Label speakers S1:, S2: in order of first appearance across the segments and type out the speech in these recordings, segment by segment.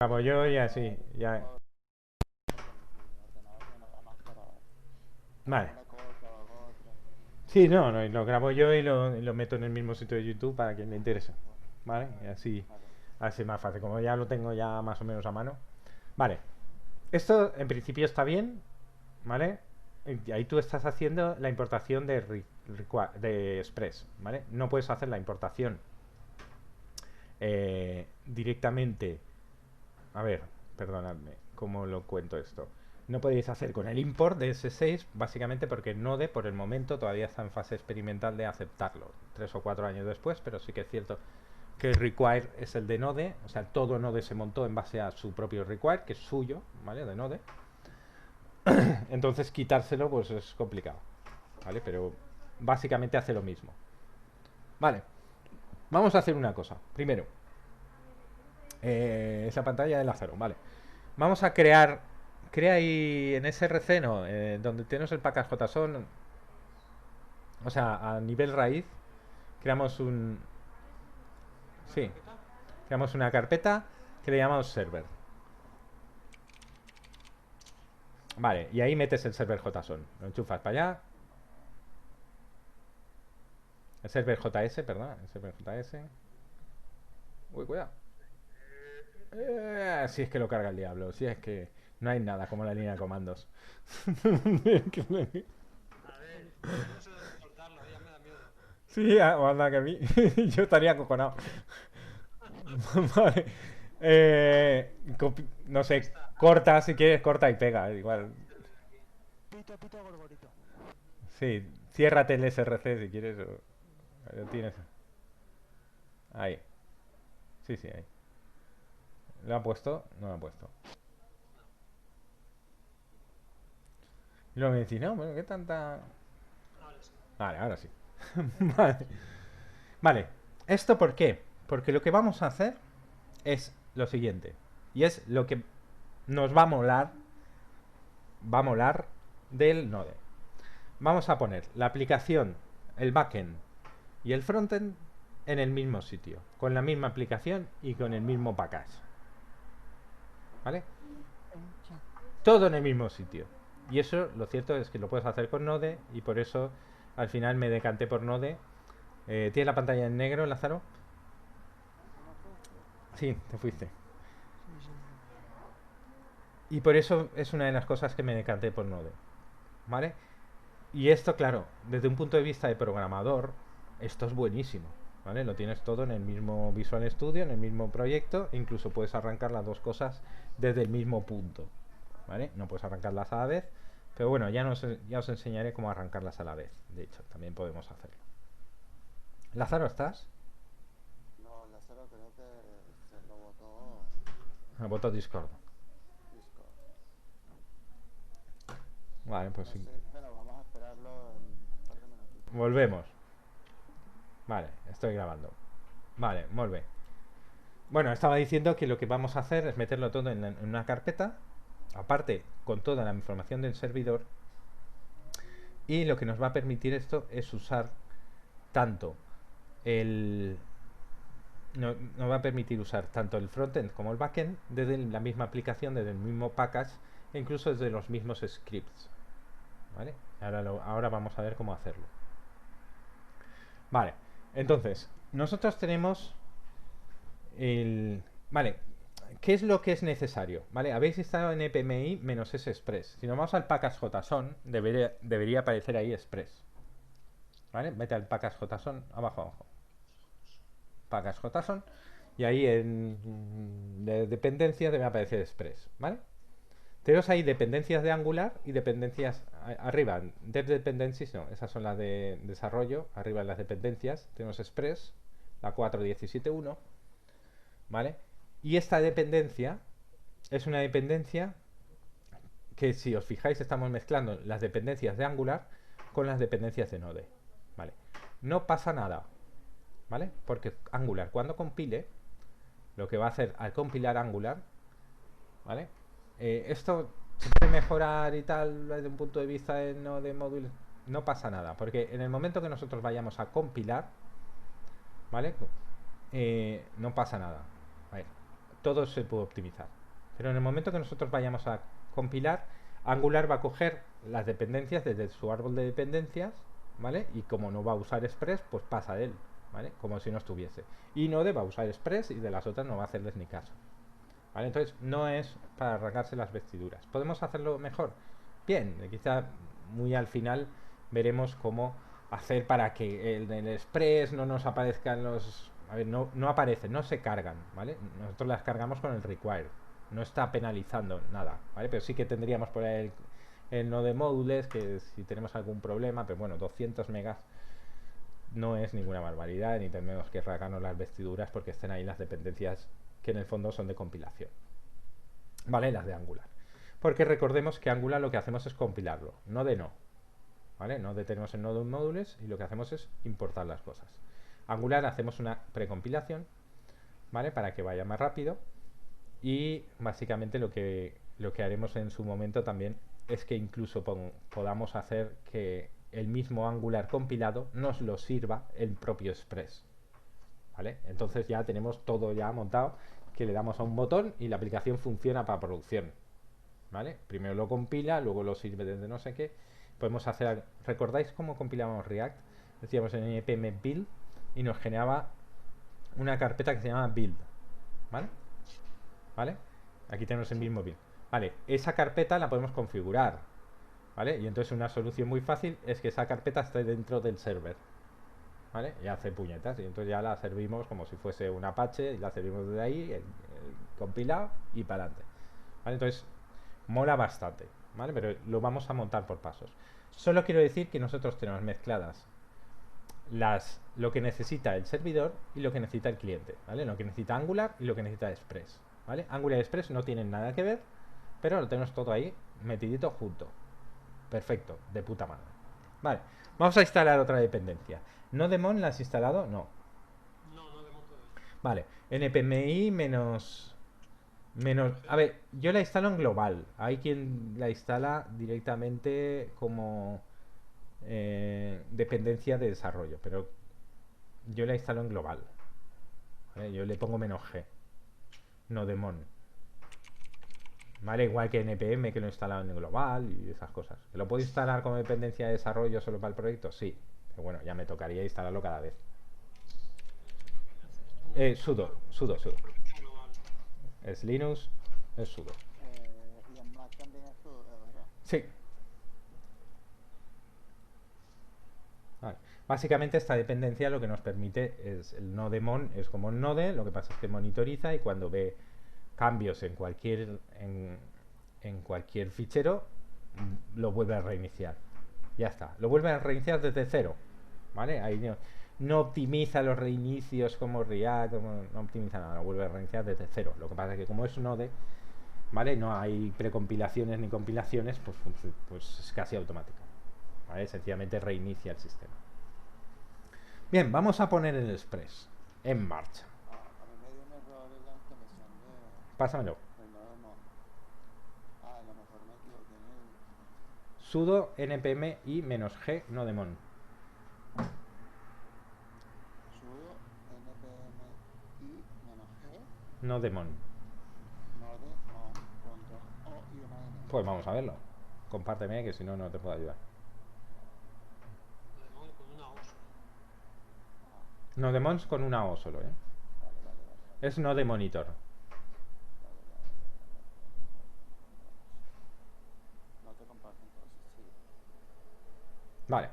S1: Grabo yo y así, ya. Vale. Sí, no, lo grabo yo y lo meto en el mismo sitio de YouTube para quien le interese. ¿Vale? Y así más fácil. Como ya lo tengo ya más o menos a mano. Vale. Esto en principio está bien, ¿vale? Y ahí tú estás haciendo la importación de Express, ¿vale? No puedes hacer la importación directamente. A ver, perdonadme, ¿cómo lo cuento esto? No podéis hacer con el import de S6, básicamente porque Node por el momento todavía está en fase experimental de aceptarlo, 3 o 4 años después, pero sí que es cierto que el require es el de Node, o sea, todo Node se montó en base a su propio require, que es suyo, ¿vale? De Node. Entonces quitárselo pues es complicado, ¿vale? Pero básicamente hace lo mismo. Vale, vamos a hacer una cosa. Primero, esa pantalla de Lázaro, vale. Vamos a crear. Crea ahí en SRC, no, donde tenemos el package JSON. O sea, a nivel raíz, creamos un. Sí, creamos una carpeta que le llamamos server. Vale, y ahí metes el server JSON. Lo enchufas para allá. El server JS, perdón. El server JS. Uy, cuidado. Si es que lo carga el diablo. Si es que no hay nada como la línea de comandos. Sí, o anda que a mí. Yo estaría acojonado. Vale. No sé, corta si quieres, corta y pega. Igual. Sí, ciérrate el SRC si quieres. Lo tienes. Ahí. Sí, sí, ahí. ¿Lo ha puesto? No lo ha puesto. Y luego me decís, no, bueno, ¿qué tanta...? Vale, ahora sí. Vale. Vale. ¿Esto por qué? Porque lo que vamos a hacer es lo siguiente. Y es lo que nos va a molar del Node. Vamos a poner la aplicación, el backend y el frontend en el mismo sitio, con la misma aplicación y con el mismo package. ¿Vale? Todo en el mismo sitio. Y eso, lo cierto es que lo puedes hacer con Node y por eso al final me decanté por Node. ¿Tienes la pantalla en negro, Lázaro? Sí, te fuiste. Y por eso es una de las cosas que me decanté por Node. ¿Vale? Y esto, claro, desde un punto de vista de programador, esto es buenísimo. ¿Vale? Lo tienes todo en el mismo Visual Studio, en el mismo proyecto, e incluso puedes arrancar las dos cosas desde el mismo punto. ¿Vale? No puedes arrancarlas a la vez, pero bueno, ya os enseñaré cómo arrancarlas a la vez. De hecho, también podemos hacerlo. Lázaro, ¿estás? Voto Discord. Vale, pues sí. Volvemos. Vale, estoy grabando. Vale, vuelve. Bueno, estaba diciendo que lo que vamos a hacer es meterlo todo en una carpeta, aparte con toda la información del servidor, y lo que nos va a permitir esto es usar tanto el nos va a permitir usar tanto el frontend como el backend desde la misma aplicación, desde el mismo package e incluso desde los mismos scripts. ¿Vale? Ahora vamos a ver cómo hacerlo. Vale, entonces, nosotros tenemos el... Vale, ¿qué es lo que es necesario? Vale, habéis instalado en EPMI menos S Express. Si nos vamos al package JSON, debería aparecer ahí Express. ¿Vale? Vete al package JSON, abajo, abajo. Package JSON. Y ahí en de dependencias debe aparecer Express. ¿Vale? Tenemos ahí dependencias de Angular y dependencias arriba. Dev Dependencies, no, esas son las de desarrollo. Arriba en las dependencias tenemos Express, la 4.17.1. ¿Vale? Y esta dependencia es una dependencia que, si os fijáis, estamos mezclando las dependencias de Angular con las dependencias de Node. ¿Vale? No pasa nada, ¿vale? Porque Angular, cuando compile, lo que va a hacer al compilar Angular, ¿vale? Esto se puede mejorar y tal desde un punto de vista de Node módulo. No pasa nada, porque en el momento que nosotros vayamos a compilar, ¿vale? No pasa nada. A ver, todo se puede optimizar. Pero en el momento que nosotros vayamos a compilar, Angular va a coger las dependencias desde su árbol de dependencias, ¿vale? Y como no va a usar Express, pues pasa de él, ¿vale? Como si no estuviese. Y Node va a usar Express y de las otras no va a hacerles ni caso. ¿Vale? Entonces no es para arrancarse las vestiduras. ¿Podemos hacerlo mejor? Bien, quizá muy al final veremos cómo hacer para que en el Express no nos aparezcan los... A ver, no aparecen, no se cargan, ¿vale? Nosotros las cargamos con el require. No está penalizando nada, ¿vale? Pero sí que tendríamos por ahí el node módules, que si tenemos algún problema, pero bueno, 200 megas no es ninguna barbaridad, ni tenemos que rasgarnos las vestiduras porque estén ahí las dependencias que en el fondo son de compilación, ¿vale? Las de Angular. Porque recordemos que Angular lo que hacemos es compilarlo, Node no, ¿vale? Node tenemos en Node módules y lo que hacemos es importar las cosas. Angular hacemos una precompilación, ¿vale? Para que vaya más rápido y básicamente lo que haremos en su momento también es que incluso podamos hacer que el mismo Angular compilado nos lo sirva el propio Express, ¿vale? Entonces ya tenemos todo ya montado, que le damos a un botón y la aplicación funciona para producción, ¿vale? Primero lo compila, luego lo sirve desde no sé qué. Podemos hacer, ¿recordáis cómo compilábamos React? Decíamos en npm build y nos generaba una carpeta que se llama build, ¿vale? ¿Vale? Aquí tenemos el mismo build. Vale, esa carpeta la podemos configurar, ¿vale? Y entonces una solución muy fácil es que esa carpeta esté dentro del server, ¿vale? Y hace puñetas y entonces ya la servimos como si fuese un Apache y la servimos desde ahí, el compilado y para adelante, ¿vale? Entonces mola bastante, ¿vale? Pero lo vamos a montar por pasos. Solo quiero decir que nosotros tenemos mezcladas lo que necesita el servidor y lo que necesita el cliente, ¿vale? Lo que necesita Angular y lo que necesita Express, ¿vale? Angular y Express no tienen nada que ver, pero lo tenemos todo ahí metidito junto. Perfecto, de puta madre. Vale, vamos a instalar otra dependencia. ¿Nodemon la has instalado? No. Vale, npmi menos... A ver, yo la instalo en global. Hay quien la instala directamente como dependencia de desarrollo, pero yo la instalo en global. ¿Vale? Yo le pongo "-g", Nodemon. ¿Vale? Igual que npm, que lo he instalado en global y esas cosas. ¿Lo puedo instalar como dependencia de desarrollo solo para el proyecto? Sí. Pero bueno, ya me tocaría instalarlo cada vez. Sudo. Es Linux, es sudo.
S2: Y en Mac también es sudo, ¿verdad?
S1: Sí. Vale. Básicamente esta dependencia lo que nos permite es el nodemon, es como un node, lo que pasa es que monitoriza y cuando ve cambios en cualquier fichero lo vuelve a reiniciar. Ya está, lo vuelve a reiniciar desde cero, ¿vale? Ahí no optimiza los reinicios como React, no optimiza nada, lo vuelve a reiniciar desde cero. Lo que pasa es que como es Node, ¿vale? No hay precompilaciones ni compilaciones, pues es casi automático, ¿vale? Sencillamente reinicia el sistema. Bien, vamos a poner el Express en marcha.
S2: A mí me dio un error en la instalación
S1: Pásamelo.
S2: del Nodemon. A lo mejor me equivoqué en el
S1: Sudo npm y "-g nodemon".
S2: sudo npm i -g
S1: Nodemon.
S2: nodemon.o y una n.
S1: Pues vamos a verlo. Compárteme, que si no, no te puedo ayudar. Nodemons con una O solo, ¿eh?
S2: Vale.
S1: Es Nodemonitor.
S2: No te comparto entonces, sí.
S1: Vale.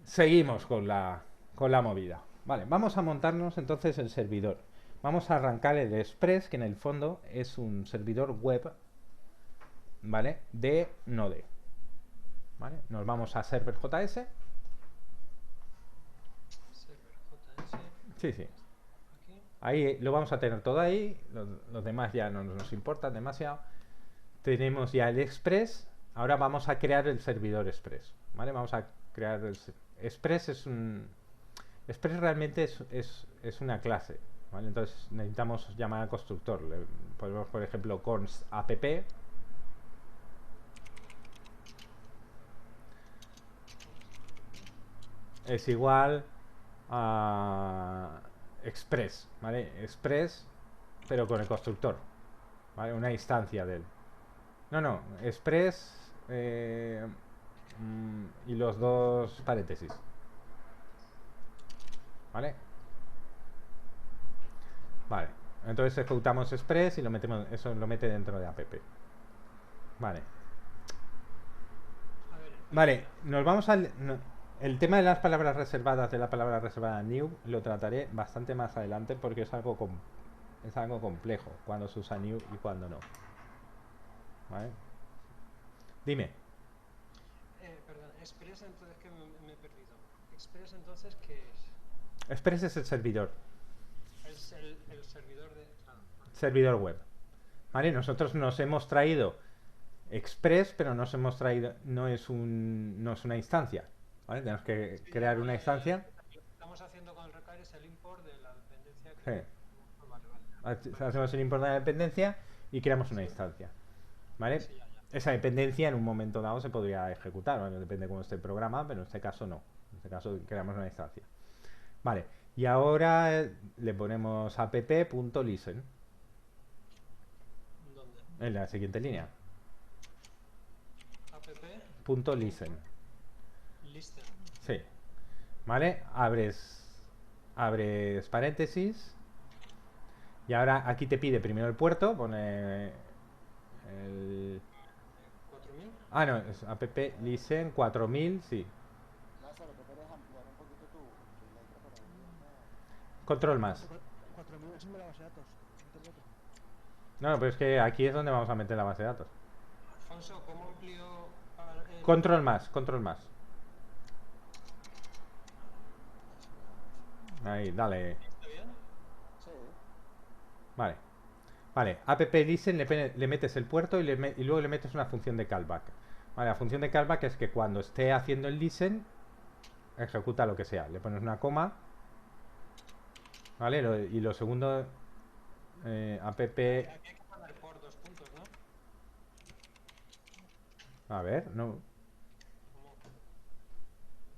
S1: Seguimos con la movida. Vale, vamos a montarnos entonces el servidor. Vamos a arrancar el Express, que en el fondo es un servidor web, ¿vale? De Node. ¿Vale? Nos vamos a server.js. Sí. Ahí lo vamos a tener todo ahí. Los demás ya no nos importan demasiado. Tenemos ya el Express. Ahora vamos a crear el servidor Express, ¿vale? Vamos a crear el Express. Express realmente es una clase, ¿vale? Entonces necesitamos llamar al constructor. Le ponemos, por ejemplo, const app es igual a Express, ¿vale? Express, pero con el constructor, ¿vale? Una instancia de él. No, Express y los dos paréntesis, ¿vale? Vale, entonces ejecutamos Express y lo metemos, eso lo mete dentro de app. Vale.
S3: A ver,
S1: Vale, nos vamos al... el tema de las palabras reservadas, de la palabra reservada new, lo trataré bastante más adelante porque es algo, es algo complejo cuando se usa new y cuando no. ¿Vale? Dime.
S3: perdón, Express entonces que me he perdido. Express entonces, ¿qué es?
S1: Express es el servidor,
S3: Es el servidor de...
S1: servidor web. ¿Vale? Nosotros nos hemos traído Express, pero nos hemos traído, no es una instancia. ¿Vale? Tenemos que
S3: Sí,
S1: crear una instancia.
S3: lo que estamos haciendo con el require es el import de la dependencia
S1: Sí.
S3: que... Vale.
S1: Hacemos el import de la dependencia y creamos una instancia. ¿Vale?
S3: Sí, ya.
S1: Esa dependencia en un momento dado se podría ejecutar, bueno, depende de cómo esté el programa, pero en este caso no. En este caso creamos una instancia. Vale, y ahora le ponemos app.listen
S3: ¿Dónde?
S1: en la siguiente línea.
S3: app.listen.
S1: Listen. Sí. Vale, abres paréntesis. Y ahora aquí te pide primero el puerto, pone el...
S3: 4000.
S1: Ah, no, es app.listen 4000, sí.
S2: Lázaro, ¿te puedes ampliar un poquito tu letra para ver?
S1: Control más.
S4: 4000 es la base de datos. Meter otro.
S1: No, pero es que aquí es donde vamos a meter la base de datos.
S3: Alfonso, ¿cómo amplío el...
S1: Control más, control más. Ahí, dale.
S3: ¿Está bien?
S2: Sí.
S1: Vale. Vale, app.listen le metes el puerto y luego le metes una función de callback. Vale, la función de callback es que cuando esté haciendo el listen, ejecuta lo que sea. Le pones una coma. Vale, y lo segundo, app...
S3: Aquí hay que poner por 2 puntos, ¿no?
S1: A ver, no...
S3: ¿Cómo?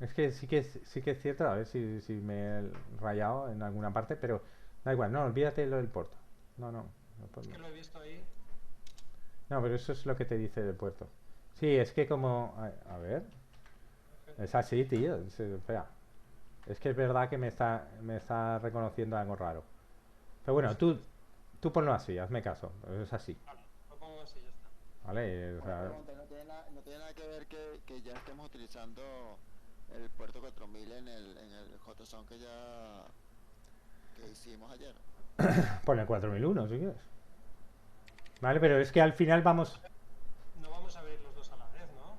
S1: Es que sí que es cierto, a ver si me he rayado en alguna parte, pero da igual, no, olvídate lo del puerto. No,
S3: Es que lo he visto ahí.
S1: no, pero eso es lo que te dice del puerto. Sí, es que como... A ver... Es así, tío. Espera. Es que es verdad que me está reconociendo algo raro. Pero bueno, tú ponlo así, hazme caso. Es así.
S3: Vale, lo pongo así, ya está.
S1: ¿Vale? O
S2: Una
S1: sea,
S2: pregunta, no tiene nada que ver que ya estemos utilizando el puerto 4000 en el JSON que hicimos ayer.
S1: pon el 4001 si quieres. Vale, pero es que al final vamos...
S3: No vamos a abrir los dos a la vez, ¿no?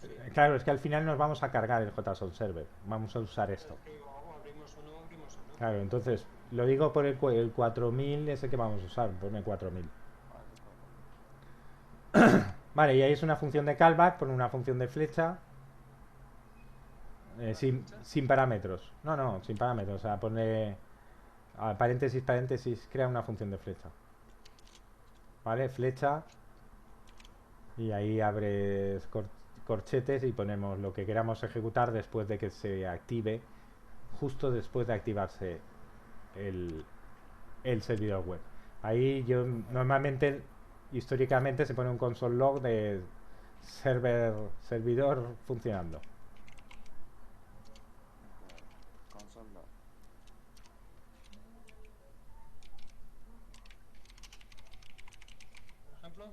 S3: Sí.
S1: Claro, es que al final nos vamos a cargar el JSON Server. Vamos a usar esto.
S3: Es que o abrimos uno o abrimos otro.
S1: Claro, entonces, lo digo por el 4000 es el que vamos a usar. Pone 4000.
S2: Vale,
S1: Vale, y ahí es una función de callback, pone una función de flecha. Sin parámetros. No, sin parámetros. O sea, pone paréntesis, crea una función de flecha. ¿Vale? Flecha. Y ahí abres corchetes y ponemos lo que queramos ejecutar después de que se active, justo después de activarse el servidor web. Ahí yo normalmente, históricamente, se pone un console log de servidor funcionando.
S2: console log.
S3: Por ejemplo,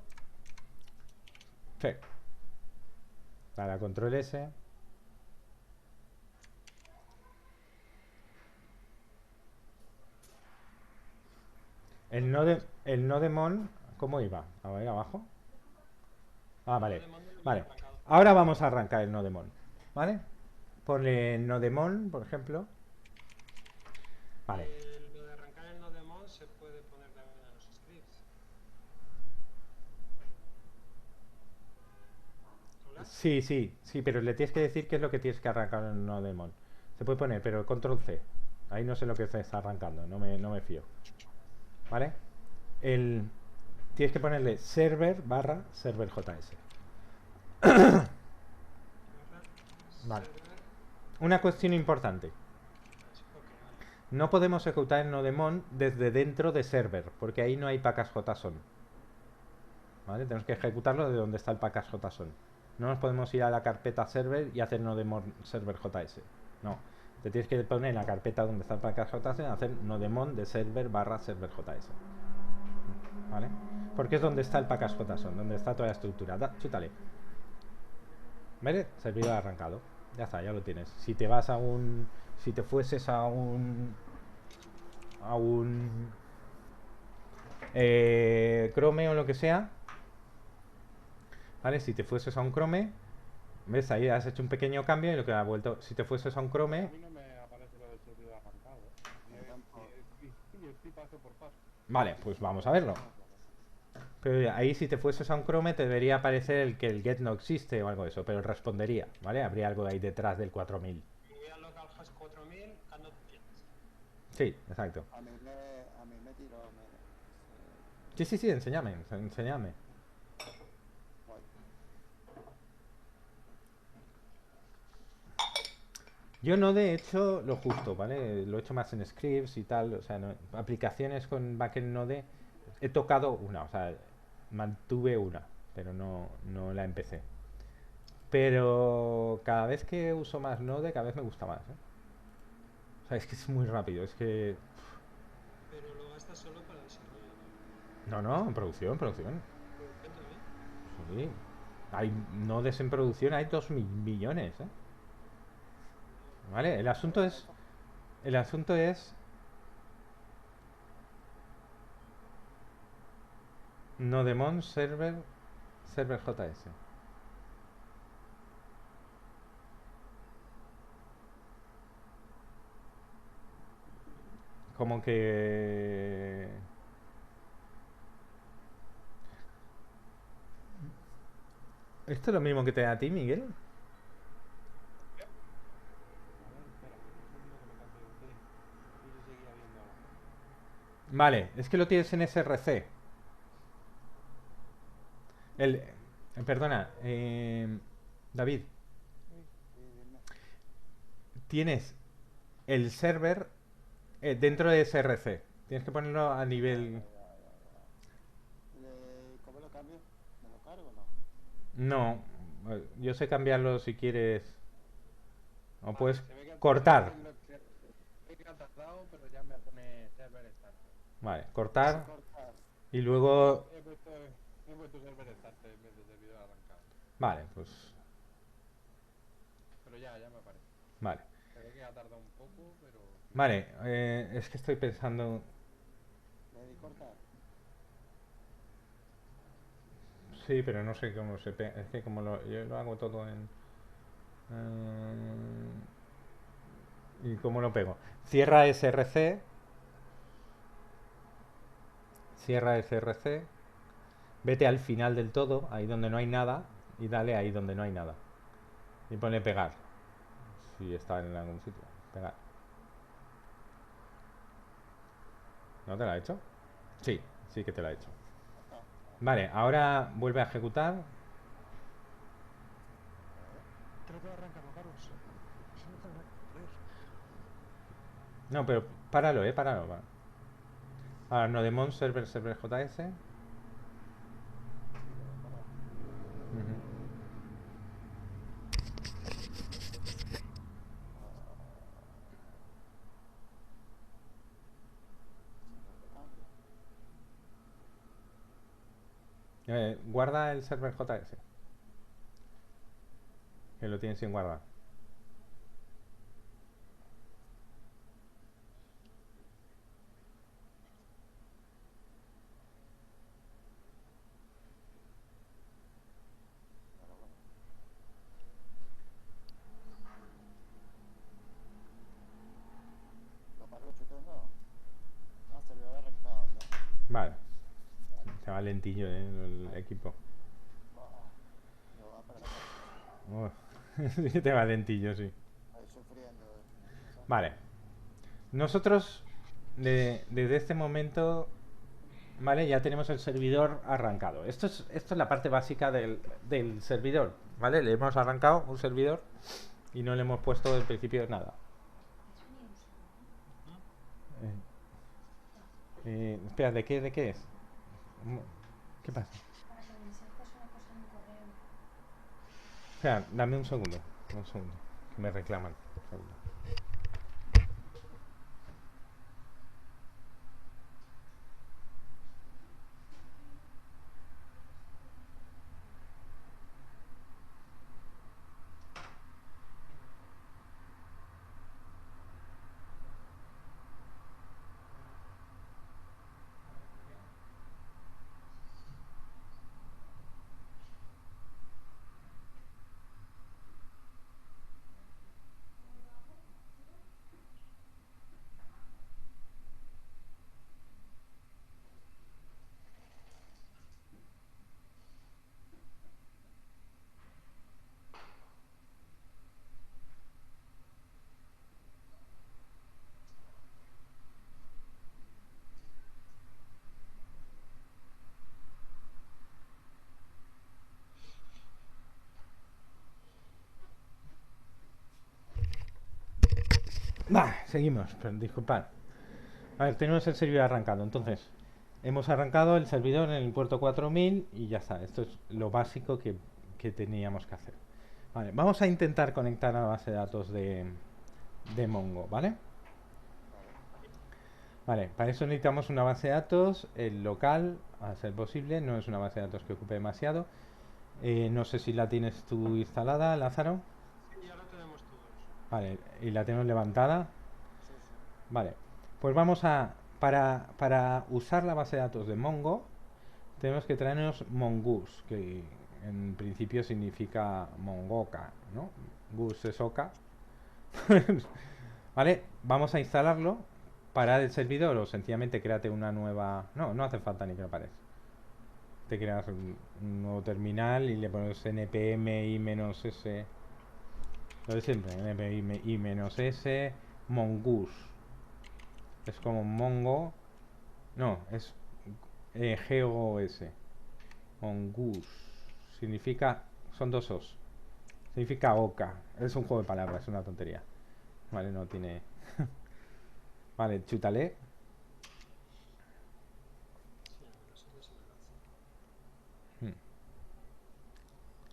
S1: Sí. Para control S. El nodemon, ¿cómo iba? A ver, abajo. Ah, vale. Vale. Ahora vamos a arrancar el nodemon. ¿Vale? Ponle nodemon, por ejemplo. Vale.
S3: lo de arrancar el nodemon se puede poner también en los scripts. ¿Hola?
S1: Sí, pero le tienes que decir qué es lo que tienes que arrancar en el nodemon. Se puede poner, pero control C. Ahí no sé lo que se está arrancando, no me fío. ¿Vale? Tienes que ponerle server barra server JS. Vale.
S3: Server.
S1: Una cuestión importante.
S3: Ok, vale.
S1: No podemos ejecutar el Nodemon desde dentro de server, porque ahí no hay pacas JSON. ¿Vale? Tenemos que ejecutarlo de donde está el pacas JSON. No nos podemos ir a la carpeta server y hacer Nodemon server JS. No. Te tienes que poner en la carpeta donde está el pacas JS y hacer Nodemon de server / server JS. ¿Vale? Porque es donde está el pacas JSON, donde está toda la estructura. Chútale. ¿Vale? Servidor arrancado. Ya está, ya lo tienes. Si te vas a un... Si te fueses a un... Chrome o lo que sea, ¿vale? Si te fueses a un Chrome, ¿ves? Ahí has hecho un pequeño cambio y lo que ha vuelto. Si te fueses a un
S5: A
S1: Chrome,
S5: mí no me aparece lo del servidor arrancado, y estoy paso por paso.
S1: vale, pues vamos a verlo. Pero ahí si te fueses a un Chrome te debería aparecer el que el get no existe o algo de eso, pero respondería, ¿vale? Habría algo ahí detrás del 4000.
S3: Y a localhost 4000 cannot get.
S1: Sí, exacto.
S2: A mí me tiró,
S1: Sí, enséñame.
S2: voy.
S1: Yo no de hecho lo justo, ¿vale? Lo he hecho más en scripts y tal, o sea, aplicaciones con backend Node he tocado una, o sea, mantuve una, pero no la empecé. Pero cada vez que uso más Node, cada vez me gusta más, ¿eh? O sea, es que es muy rápido, es que...
S3: Pero lo gastas solo para desarrollo,
S1: No, en producción.
S3: Cuéntame.
S1: Sí. Hay nodes en producción, hay 2.000 millones, ¿eh? ¿Vale? El asunto es... Nodemon server JS. Como que... ¿Esto es lo mismo que te da a ti, Miguel?
S5: A ver, espera, un segundo que me cambie de té. Y yo seguía viendo algo.
S1: Vale, es que lo tienes en SRC. Perdona, David,
S2: Sí, dime.
S1: tienes el server dentro de SRC. Tienes que ponerlo a nivel...
S2: ¿Cómo lo cambio? ¿Me lo cargo o no?
S1: No, yo sé cambiarlo si quieres. O
S5: Vale,
S1: puedes
S5: se ve que
S1: cortar.
S5: se ve que ha tardado, pero ya me pone server starter.
S1: Vale, cortar.
S2: Cortar.
S1: Y luego...
S5: He puesto server starter en vez de servidor arrancado.
S1: Vale, pues...
S5: Pero ya me aparece.
S1: Vale.
S5: Se ve que ha tardado un poco, pero...
S1: Vale, es que estoy pensando...
S2: Le di cortar.
S1: Sí, pero no sé cómo se pega. Es que como yo lo hago todo en... ¿Y cómo lo pego? Cierra SRC. Cierra SRC. Vete al final del todo, ahí donde no hay nada. Y dale ahí donde no hay nada. Y pone pegar. Si está en algún sitio. Pegar. ¿No te la ha hecho? Sí, sí que te la ha hecho. Vale, ahora vuelve a ejecutar.
S4: Trato de arrancarlo, Carlos. Si no tendrá que correr.
S1: No, pero páralo, páralo. Va. Ahora Nodemon server JS. Ujú. Guarda el server JS. Que lo tienes sin guardar.
S2: Lo paro chute de nuevo. Ah, servidor arrancado, ya.
S1: Vale. Se va lentillo, el equipo.
S2: Lo va a parar.
S1: Sí, te va lentillo, sí.
S2: Ahí sufriendo.
S1: Vale. Nosotros, desde este momento, vale, ya tenemos el servidor arrancado. Esto es la parte básica del servidor, ¿vale? Le hemos arrancado un servidor y no le hemos puesto en principio nada. Espera, ¿de qué es? ¿Qué pasa?
S6: Para que me insertes una cosa en un correo.
S1: Espera, dame un segundo. Un segundo. Que me reclaman. Un segundo. Seguimos, pero disculpad. A ver, tenemos el servidor arrancado. Entonces, hemos arrancado el servidor en el puerto 4000 y ya está. Esto es lo básico que teníamos que hacer. Vale, vamos a intentar conectar a la base de datos de Mongo, ¿vale? Vale, para eso necesitamos una base de datos, el local, a ser posible. No es una base de datos que ocupe demasiado. No sé si la tienes tú instalada, Lázaro.
S3: Sí, ya lo tenemos todos.
S1: Vale, y la tenemos levantada.
S2: Sí, sí.
S1: Vale, pues vamos a... Para usar la base de datos de Mongo, tenemos que traernos Mongoose, que en principio significa Mongoca, ¿no? Goose es oca. Vale, vamos a instalarlo, parar el servidor o sencillamente créate una nueva... No, no hace falta ni que lo pares. Te creas un nuevo terminal y le pones npm i-s. Lo de siempre, npm i-s Mongoose. Es como Mongo. No, es GOS. Mongoose. Significa. Son dos os. Significa oca. Es un juego de palabras, es una tontería. Vale, no tiene. Vale, chútale.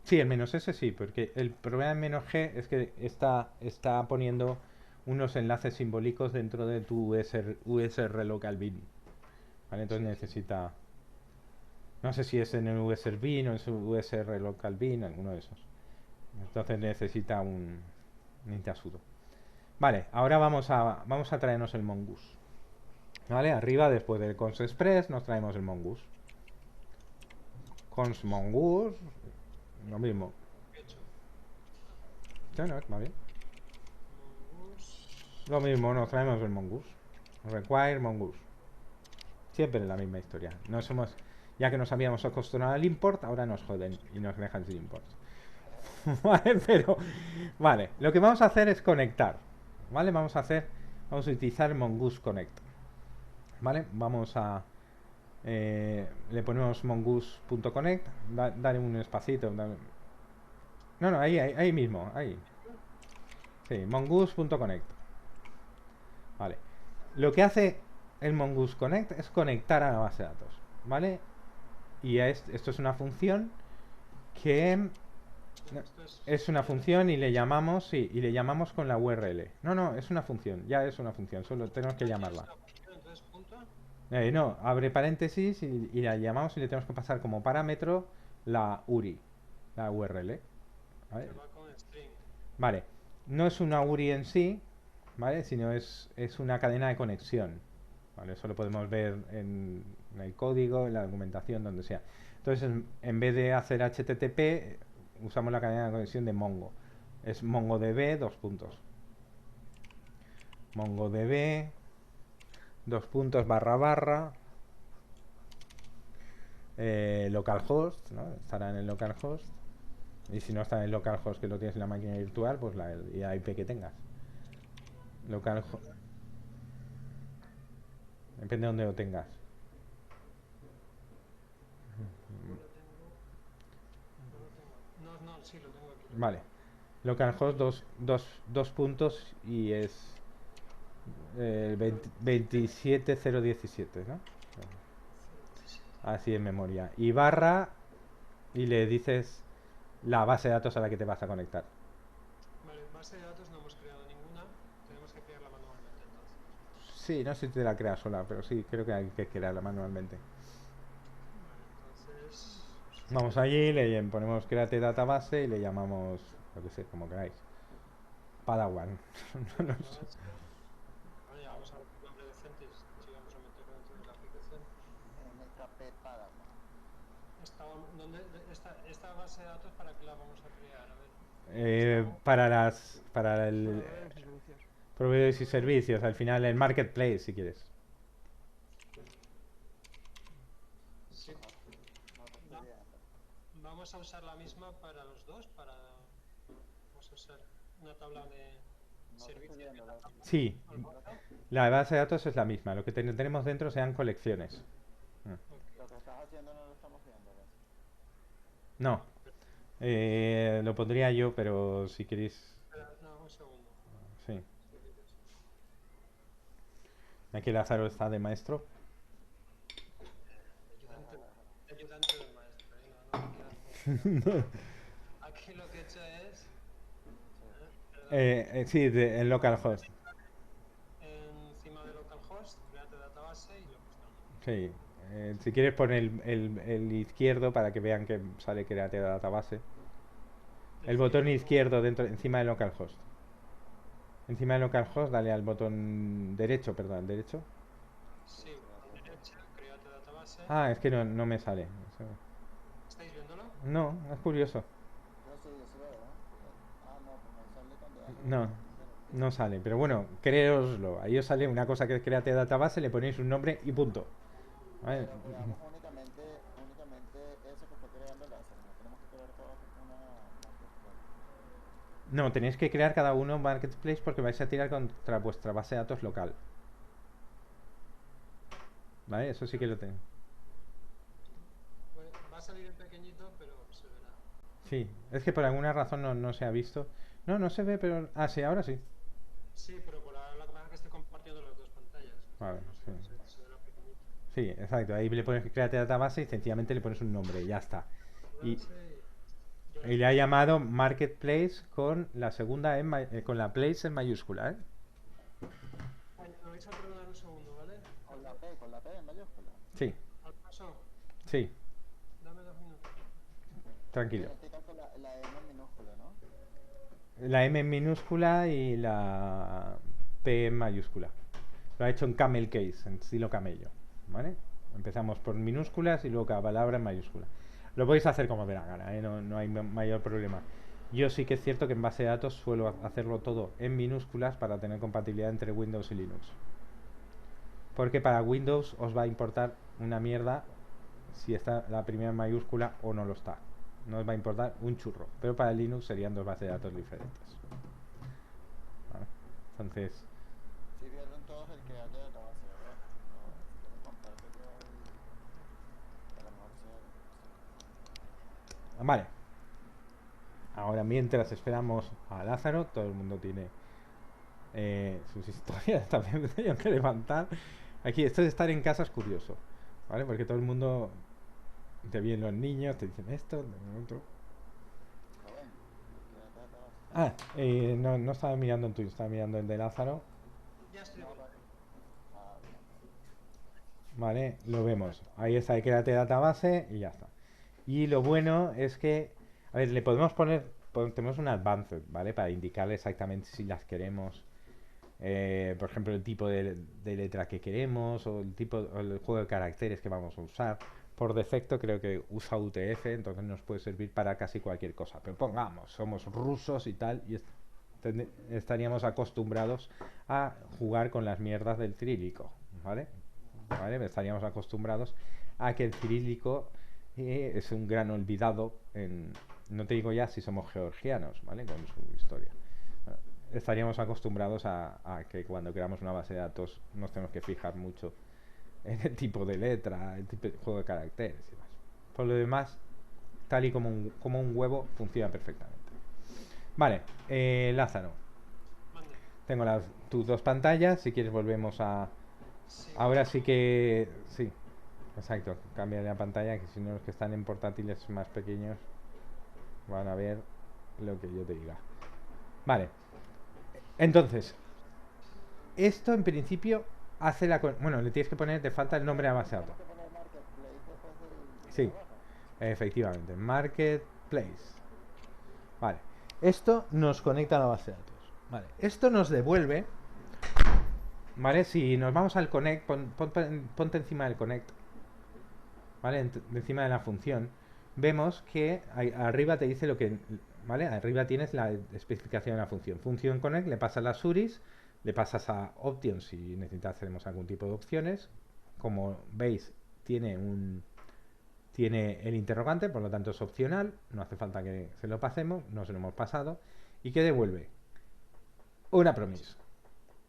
S1: Sí, el menos S sí, porque el problema del menos G es que está poniendo unos enlaces simbólicos dentro de tu USR local bin. Vale, entonces necesita... No sé si es en el USR bin o en su USR local bin, alguno de esos. Entonces necesita un sudo. Vale, ahora vamos a traernos el Mongoose. Vale, arriba después del cons express nos traemos el Mongoose. Cons Mongoose, lo mismo.
S3: Hecho.
S1: No, va bien.
S3: Mongoose.
S1: Lo mismo, nos traemos el Mongoose. Require Mongoose. Siempre la misma historia. No somos, ya que nos habíamos acostumbrado al import, ahora nos joden y nos dejan sin import. Vale, pero vale, lo que vamos a hacer es conectar. Vale, vamos a utilizar Mongoose Connect. Vale, le ponemos mongoose.connect, dale un espacito. No, ahí mismo, ahí. Sí, mongoose.connect. Vale. Lo que hace el Mongoose Connect es conectar a la base de datos, ¿vale? Y esto es una función que es una función y le llamamos, sí, y le llamamos con la URL. No, es una función, ya es una función, solo tenemos que llamarla.
S3: Entonces, punto.
S1: No, abre paréntesis y la llamamos y le tenemos que pasar como parámetro la URI, la URL. ¿Vale?
S3: Que va con string.
S1: Vale, no es una URI en sí, ¿vale? Sino es una cadena de conexión. ¿Vale? Eso lo podemos ver en el código, en la documentación, donde sea. Entonces, en vez de hacer HTTP, usamos la cadena de conexión de Mongo. Es MongoDB, dos puntos. MongoDB, dos puntos, // localhost, ¿no? Estará en el localhost. Y si no está en el localhost que lo tienes en la máquina virtual, pues la IP que tengas. Localhost. Depende de donde lo tengas.
S3: No, sí, lo tengo aquí.
S1: Vale. Localhost dos puntos y es El 27017, ¿no?
S3: 017.
S1: Así en memoria. Y barra y le dices la base de datos a la que te vas a conectar.
S3: Vale, base de datos no hemos creado ninguna, tenemos que crearla manualmente entonces.
S1: Sí, no sé si te la creas sola, pero sí, creo que hay que crearla manualmente.
S3: Vale, entonces...
S1: Vamos allí, le ponemos create database y le llamamos, lo que sé, como queráis. Padawan. No sé.
S3: Vale, ya vamos a ver el nombre decente y si vamos a meterlo dentro de la aplicación.
S2: MKP Padawan.
S3: Esta base de datos, ¿para qué la vamos a crear? A ver.
S1: Para el
S4: Proveedores y servicios.
S1: proveedores y servicios, al final el marketplace, si quieres.
S3: Sí.
S2: No
S3: Va-
S2: tendría.
S3: Vamos a usar la misma para los dos, vamos a usar una tabla de
S2: No te
S3: servicios.
S2: estoy viendo, Lazo.
S1: Sí, la base de datos es la misma. Lo que tenemos dentro sean colecciones.
S2: Lo que estás haciendo no lo estamos viendo, Lazo.
S1: No, lo pondría yo, pero si queréis,
S3: Espera, no, un segundo.
S1: sí. Aquí Lázaro está de maestro.
S3: Ayudante del maestro, no me quieras molestar. Aquí lo que he hecho es...
S1: Sí, en localhost.
S3: Encima de localhost, create database y lo he puesto.
S1: Sí. Si quieres poner el izquierdo para que vean que sale create database. El botón izquierdo encima de localhost. Encima de localhost, dale al botón derecho, perdón, derecho.
S3: Sí, derecha, create database.
S1: Ah, es que no me sale.
S3: ¿Estáis viéndolo?
S1: No, es curioso.
S2: Yo sí veo, ¿no? Ah, no, pues me sale cuando hago
S1: No,
S2: el-
S1: no sale. Pero bueno, créoslo. Ahí os sale una cosa que es create database, le ponéis un nombre y punto. ¿Vale?
S2: Pero creamos únicamente eso que está creando Lázaro. No tenemos que crear toda una marketplace.
S1: No, tenéis que crear cada uno marketplace porque vais a tirar contra vuestra base de datos local. ¿Vale? Eso sí que lo tengo.
S3: Pues va a salir en pequeñito, pero se verá.
S1: Sí, es que por alguna razón no se ha visto. No se ve, pero... Ah, sí, ahora sí.
S3: Sí, pero por la verdad que estoy compartiendo las dos pantallas.
S1: Vale,
S3: No sé,
S1: sí.
S3: se verá pequeñito.
S1: Sí, exacto. Ahí le pones create database y sencillamente le pones un nombre y ya está. Y,
S3: Yo
S1: y le ha llamado marketplace con la segunda con la place en mayúscula, ¿eh?
S3: Me vais a perdonar un segundo, ¿vale?
S2: Con la P en mayúscula.
S1: Sí,
S3: Alfonso,
S1: sí,
S3: dame 2 minutos.
S1: tranquilo.
S2: En este caso la M en minúscula, ¿no?
S1: La M en minúscula y la P en mayúscula. Lo ha hecho en camel case, en estilo camello, ¿vale? Empezamos por minúsculas y luego cada palabra en mayúscula. Lo podéis hacer como de la gana, ¿eh? No hay mayor problema. Yo sí que es cierto que en base de datos suelo hacerlo todo en minúsculas para tener compatibilidad entre Windows y Linux. Porque para Windows os va a importar una mierda si está la primera en mayúscula o no lo está. No os va a importar un churro. Pero para Linux serían dos bases de datos diferentes. ¿Vale? Entonces,
S2: Si vieron todos el create database, ¿verdad? No, si lo comparto yo y a lo mejor
S1: vale. Ahora mientras esperamos a Lázaro, todo el mundo tiene sus historias también tengo que levantar. Aquí, esto de estar en casa es curioso, ¿vale? Porque todo el mundo te vienen los niños, te dicen esto, lo otro.
S2: lo ven, el create database.
S1: No estaba mirando el tuyo, estaba mirando el de Lázaro.
S3: Ya estoy de
S2: No,
S3: vuelta.
S2: vale. Ah, bien.
S1: Vale, lo vemos. Ahí está el create database y ya está. Y lo bueno es que, a ver, le podemos tenemos un advanced, ¿vale? Para indicarle exactamente si las queremos. Por ejemplo, el tipo de letra que queremos o el juego de caracteres que vamos a usar. Por defecto creo que usa UTF, entonces nos puede servir para casi cualquier cosa. Pero pongamos, somos rusos y tal, y estaríamos acostumbrados a jugar con las mierdas del cirílico, ¿vale? ¿Vale? Estaríamos acostumbrados a que el cirílico es un gran olvidado no te digo ya si somos georgianos, ¿vale? Con su historia. Estaríamos acostumbrados a que cuando creamos una base de datos nos tenemos que fijar mucho en el tipo de letra, el tipo de juego de caracteres y demás. Por lo demás, tal y como un huevo, funciona perfectamente. Vale, Lázaro.
S3: Mande.
S1: Tengo tus dos pantallas. Si quieres volvemos a...
S3: Sí,
S1: Ahora sí que... Sí, exacto. Cambia la pantalla, que si no los que están en portátiles más pequeños van a ver lo que yo te diga. Vale. Entonces, esto en principio hace la... Bueno, le tienes que poner, te falta el nombre a base de datos.
S2: Tengo que poner marketplace después del
S1: Sí,
S2: trabajo.
S1: efectivamente. Marketplace. Vale. Esto nos conecta a la base de datos. Vale. Esto nos devuelve. Vale, si nos vamos al connect, ponte encima del connect. Vale, encima de la función. Vemos que arriba te dice lo que... Vale, arriba tienes la especificación de la función. Función connect, le pasas las URIs, le pasas a options si necesitamos algún tipo de opciones. Como veis, tiene el interrogante, por lo tanto es opcional, no hace falta que se lo pasemos, no se lo hemos pasado. ¿Y qué devuelve? Una promise.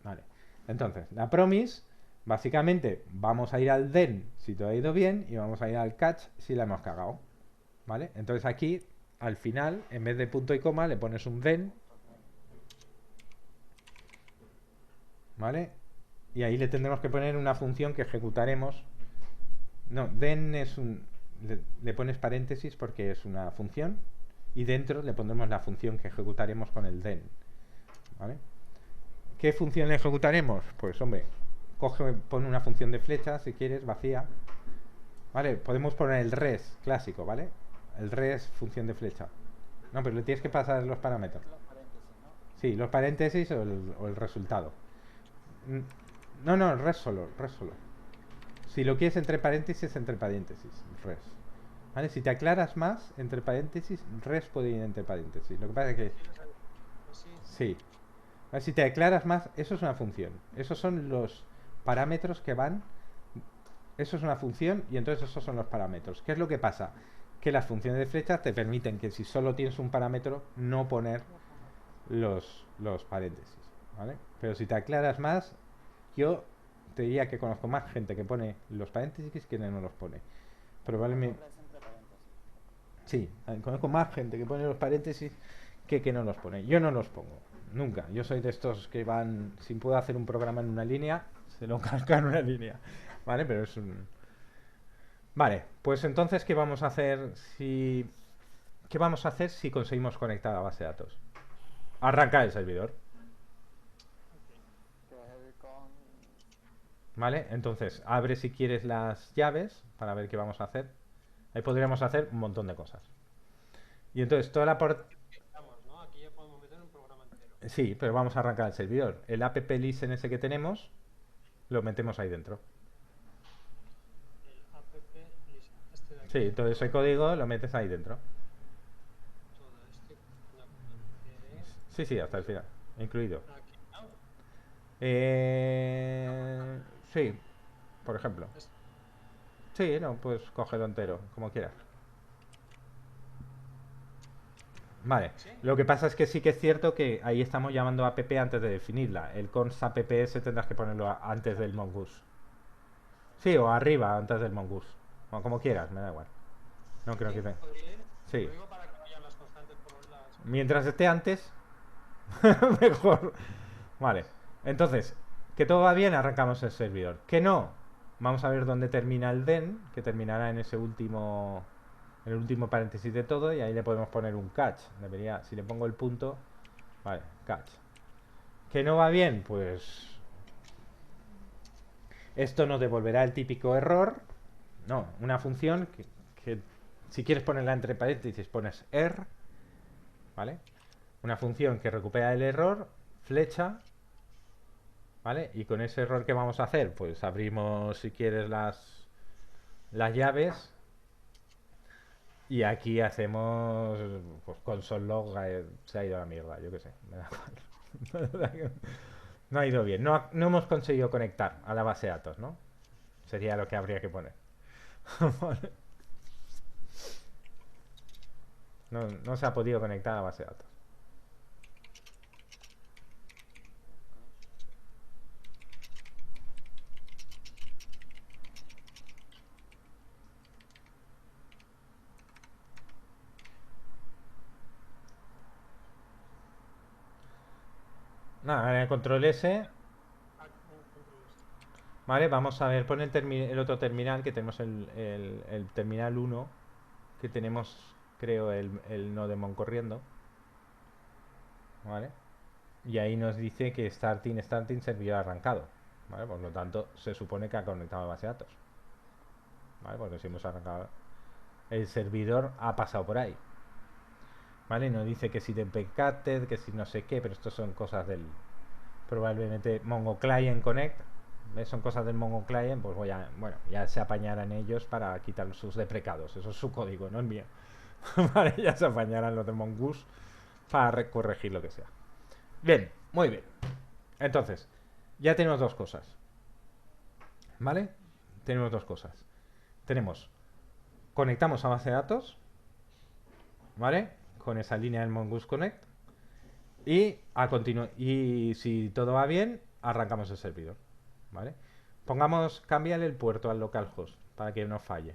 S1: Vale. Entonces, la promise, básicamente, vamos a ir al then si todo ha ido bien y vamos a ir al catch si la hemos cagado. ¿Vale? Entonces aquí, al final, en vez de punto y coma, le pones un then. ¿Vale? Y ahí le tendremos que poner una función que ejecutaremos. No, then es un... Le pones paréntesis porque es una función. Y dentro le pondremos la función que ejecutaremos con el then. ¿Vale? ¿Qué función le ejecutaremos? Pues hombre, pon una función de flecha si quieres, vacía. Vale, podemos poner el res clásico, ¿vale? El res función de flecha. No, pero le tienes que pasar los parámetros.
S2: Los paréntesis, ¿no?
S1: Sí, los paréntesis o el resultado. No, res solo, res solo. Si lo quieres entre paréntesis, res. ¿Vale? Si te aclaras más, entre paréntesis, res puede ir entre paréntesis. Lo que pasa es que...
S3: así.
S1: Sí. ¿Vale? Si te aclaras más, eso es una función. Esos son los parámetros que van... Eso es una función y entonces esos son los parámetros. ¿Qué es lo que pasa? Que las funciones de flecha te permiten que si solo tienes un parámetro, no poner los paréntesis. ¿Vale? Pero si te aclaras más, yo te diría que conozco más gente que pone los paréntesis que no los pone. Probablemente...
S2: Res entre paréntesis.
S1: Sí, conozco más gente que pone los paréntesis que no los pone. Yo no los pongo, nunca. Yo soy de estos que van, si puedo hacer un programa en una línea, se lo cargan en una línea. ¿Vale? Pero es un... Vale, pues entonces, ¿qué vamos a hacer si... ¿Qué vamos a hacer si conseguimos conectar a la base de datos? Arrancar el servidor.
S2: Que es el con...
S1: ¿Vale? Entonces, abre si quieres las llaves para ver qué vamos a hacer. Ahí podríamos hacer un montón de cosas. Y entonces, toda la
S3: Vamos, ¿no? Aquí ya podemos meter un programa entero.
S1: Sí, pero vamos a arrancar el servidor. El app listen ese que tenemos, lo metemos ahí dentro.
S3: El app list, este de aquí.
S1: Sí, todo ese código lo metes ahí dentro.
S3: Todo este. No,
S1: Sí, hasta el final, incluido.
S3: aquí, ¿no?
S1: Sí, por ejemplo.
S3: Es-
S1: Sí, no, pues cógelo entero, como quieras. Vale,
S3: ¿Sí?
S1: lo que pasa es que sí que es cierto que ahí estamos llamando a app antes de definirla. El const apps tendrás que ponerlo antes del mongoose. Sí, o arriba antes del mongoose. O como quieras, me da igual. No creo que te...
S3: ¿Podría ir?
S1: Sí.
S3: Lo digo para que vayan las constantes por los lados.
S1: Mientras esté antes, mejor. Vale, entonces, que todo va bien, arrancamos el servidor. Que no, vamos a ver dónde termina el then, que terminará en ese último... En el último paréntesis de todo, y ahí le podemos poner un catch. Debería, si le pongo el punto, vale, catch. ¿Que no va bien? Pues esto nos devolverá el típico error. No, una función que si quieres ponerla entre paréntesis pones er, ¿vale? Una función que recupera el error, flecha, ¿vale? Y con ese error que vamos a hacer, pues abrimos si quieres las llaves. Y aquí hacemos pues console log, se ha ido a la mierda, yo qué sé, me da igual. No ha ido bien, no hemos conseguido conectar a la base de datos, ¿no? Sería lo que habría que poner. Vale. No se ha podido conectar a la base de datos. Nada, en el control S.
S3: Ah, control S.
S1: Vale, vamos a ver, pon el otro terminal, que tenemos el terminal 1, que tenemos, creo, el Nodemon corriendo. Vale. Y ahí nos dice que starting servidor arrancado. Vale, por lo tanto, se supone que ha conectado a base de datos. Vale, porque si hemos arrancado, el servidor ha pasado por ahí. Vale, nos dice que si deprecated, que si no sé qué, pero esto son cosas del probablemente Mongo Client Connect. Son cosas del Mongo Client, pues bueno, ya se apañarán ellos para quitar sus deprecados. Eso es su código, no es mío. Vale, ya se apañarán los de Mongoose para corregir lo que sea. Bien, muy bien. Entonces, ya tenemos dos cosas. ¿Vale? Tenemos dos cosas. Conectamos a base de datos, ¿vale? Con esa línea del Mongoose Connect. Y y si todo va bien, arrancamos el servidor. ¿Vale? Cámbiale el puerto al localhost para que no falle.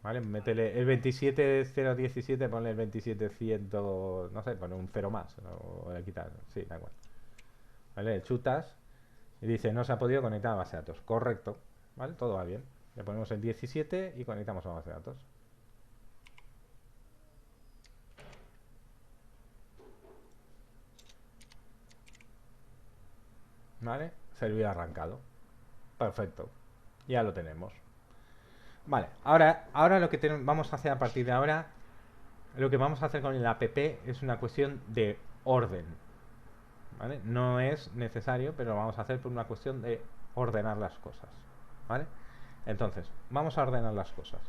S1: ¿Vale? Métele el 27017, ponle el 27100, no sé, pone un 0 más. O le quitar, sí, da igual. ¿Vale? Chutas y dice, no se ha podido conectar a base de datos. Correcto. ¿Vale? Todo va bien. Le ponemos el 17 y conectamos a base de datos. ¿Vale? Servidor arrancado. Perfecto. Ya lo tenemos. Vale, ahora lo que vamos a hacer a partir de ahora, lo que vamos a hacer con el app es una cuestión de orden. ¿Vale? No es necesario, pero lo vamos a hacer por una cuestión de ordenar las cosas. ¿Vale? Entonces, vamos a ordenar las cosas.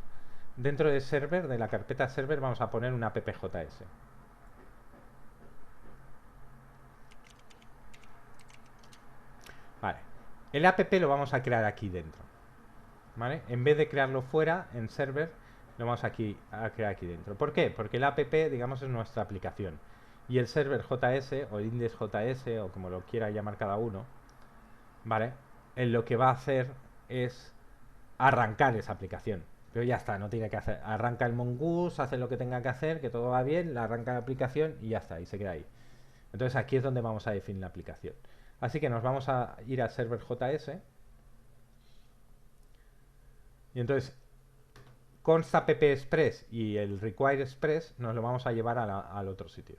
S1: Dentro de server, de la carpeta server, vamos a poner un appjs. Vale. El app lo vamos a crear aquí dentro. ¿Vale? En vez de crearlo fuera, en server, lo vamos a crear aquí dentro. ¿Por qué? Porque el app, digamos, es nuestra aplicación. Y el server JS, o el index JS, o como lo quiera llamar cada uno, ¿vale? Lo que va a hacer es arrancar esa aplicación. Pero ya está, no tiene que hacer. Arranca el Mongoose, hace lo que tenga que hacer, que todo va bien, la arranca la aplicación y ya está, y se queda ahí. Entonces aquí es donde vamos a definir la aplicación. Así que nos vamos a ir al server JS. Y entonces, consta pp express y el require express nos lo vamos a llevar al otro sitio.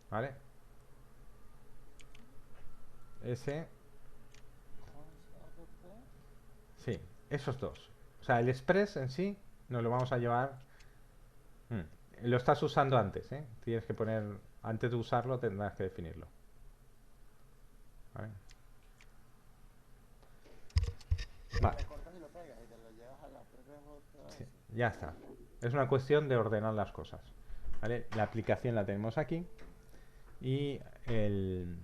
S1: ¿Vale? Ese. Sí, esos dos. O sea, el express en sí nos lo vamos a llevar. Lo estás usando antes, ¿eh? Tienes que poner. Antes de usarlo tendrás que definirlo. ¿Vale? Vale. Sí, ya está. Es una cuestión de ordenar las cosas. ¿Vale? La aplicación la tenemos aquí. Y el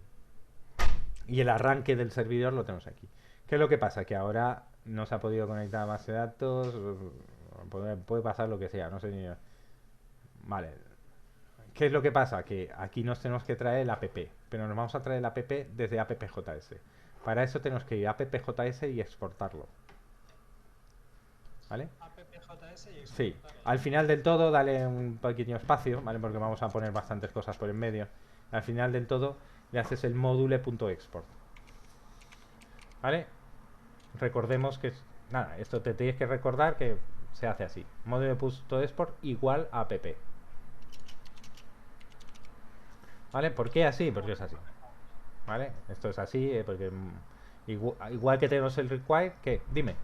S1: arranque del servidor lo tenemos aquí. ¿Qué es lo que pasa? Que ahora no se ha podido conectar a base de datos. Puede pasar lo que sea. No sé ni. Vale. ¿Qué es lo que pasa? Que aquí nos tenemos que traer el app. Pero nos vamos a traer el app desde appjs. Para eso tenemos que ir a appjs y exportarlo. ¿Vale?
S3: appjs y
S1: Sí.
S3: exportarlo.
S1: Al final del todo, dale un pequeño espacio, ¿vale? Porque vamos a poner bastantes cosas por en medio. Al final del todo, le haces el module.export. ¿Vale? Recordemos que nada, esto te tienes que recordar que se hace así. Module.export igual a app. ¿Vale? ¿Por qué así? Porque es así. ¿Vale? Esto es así porque igual que tenemos el require, ¿qué? Dime.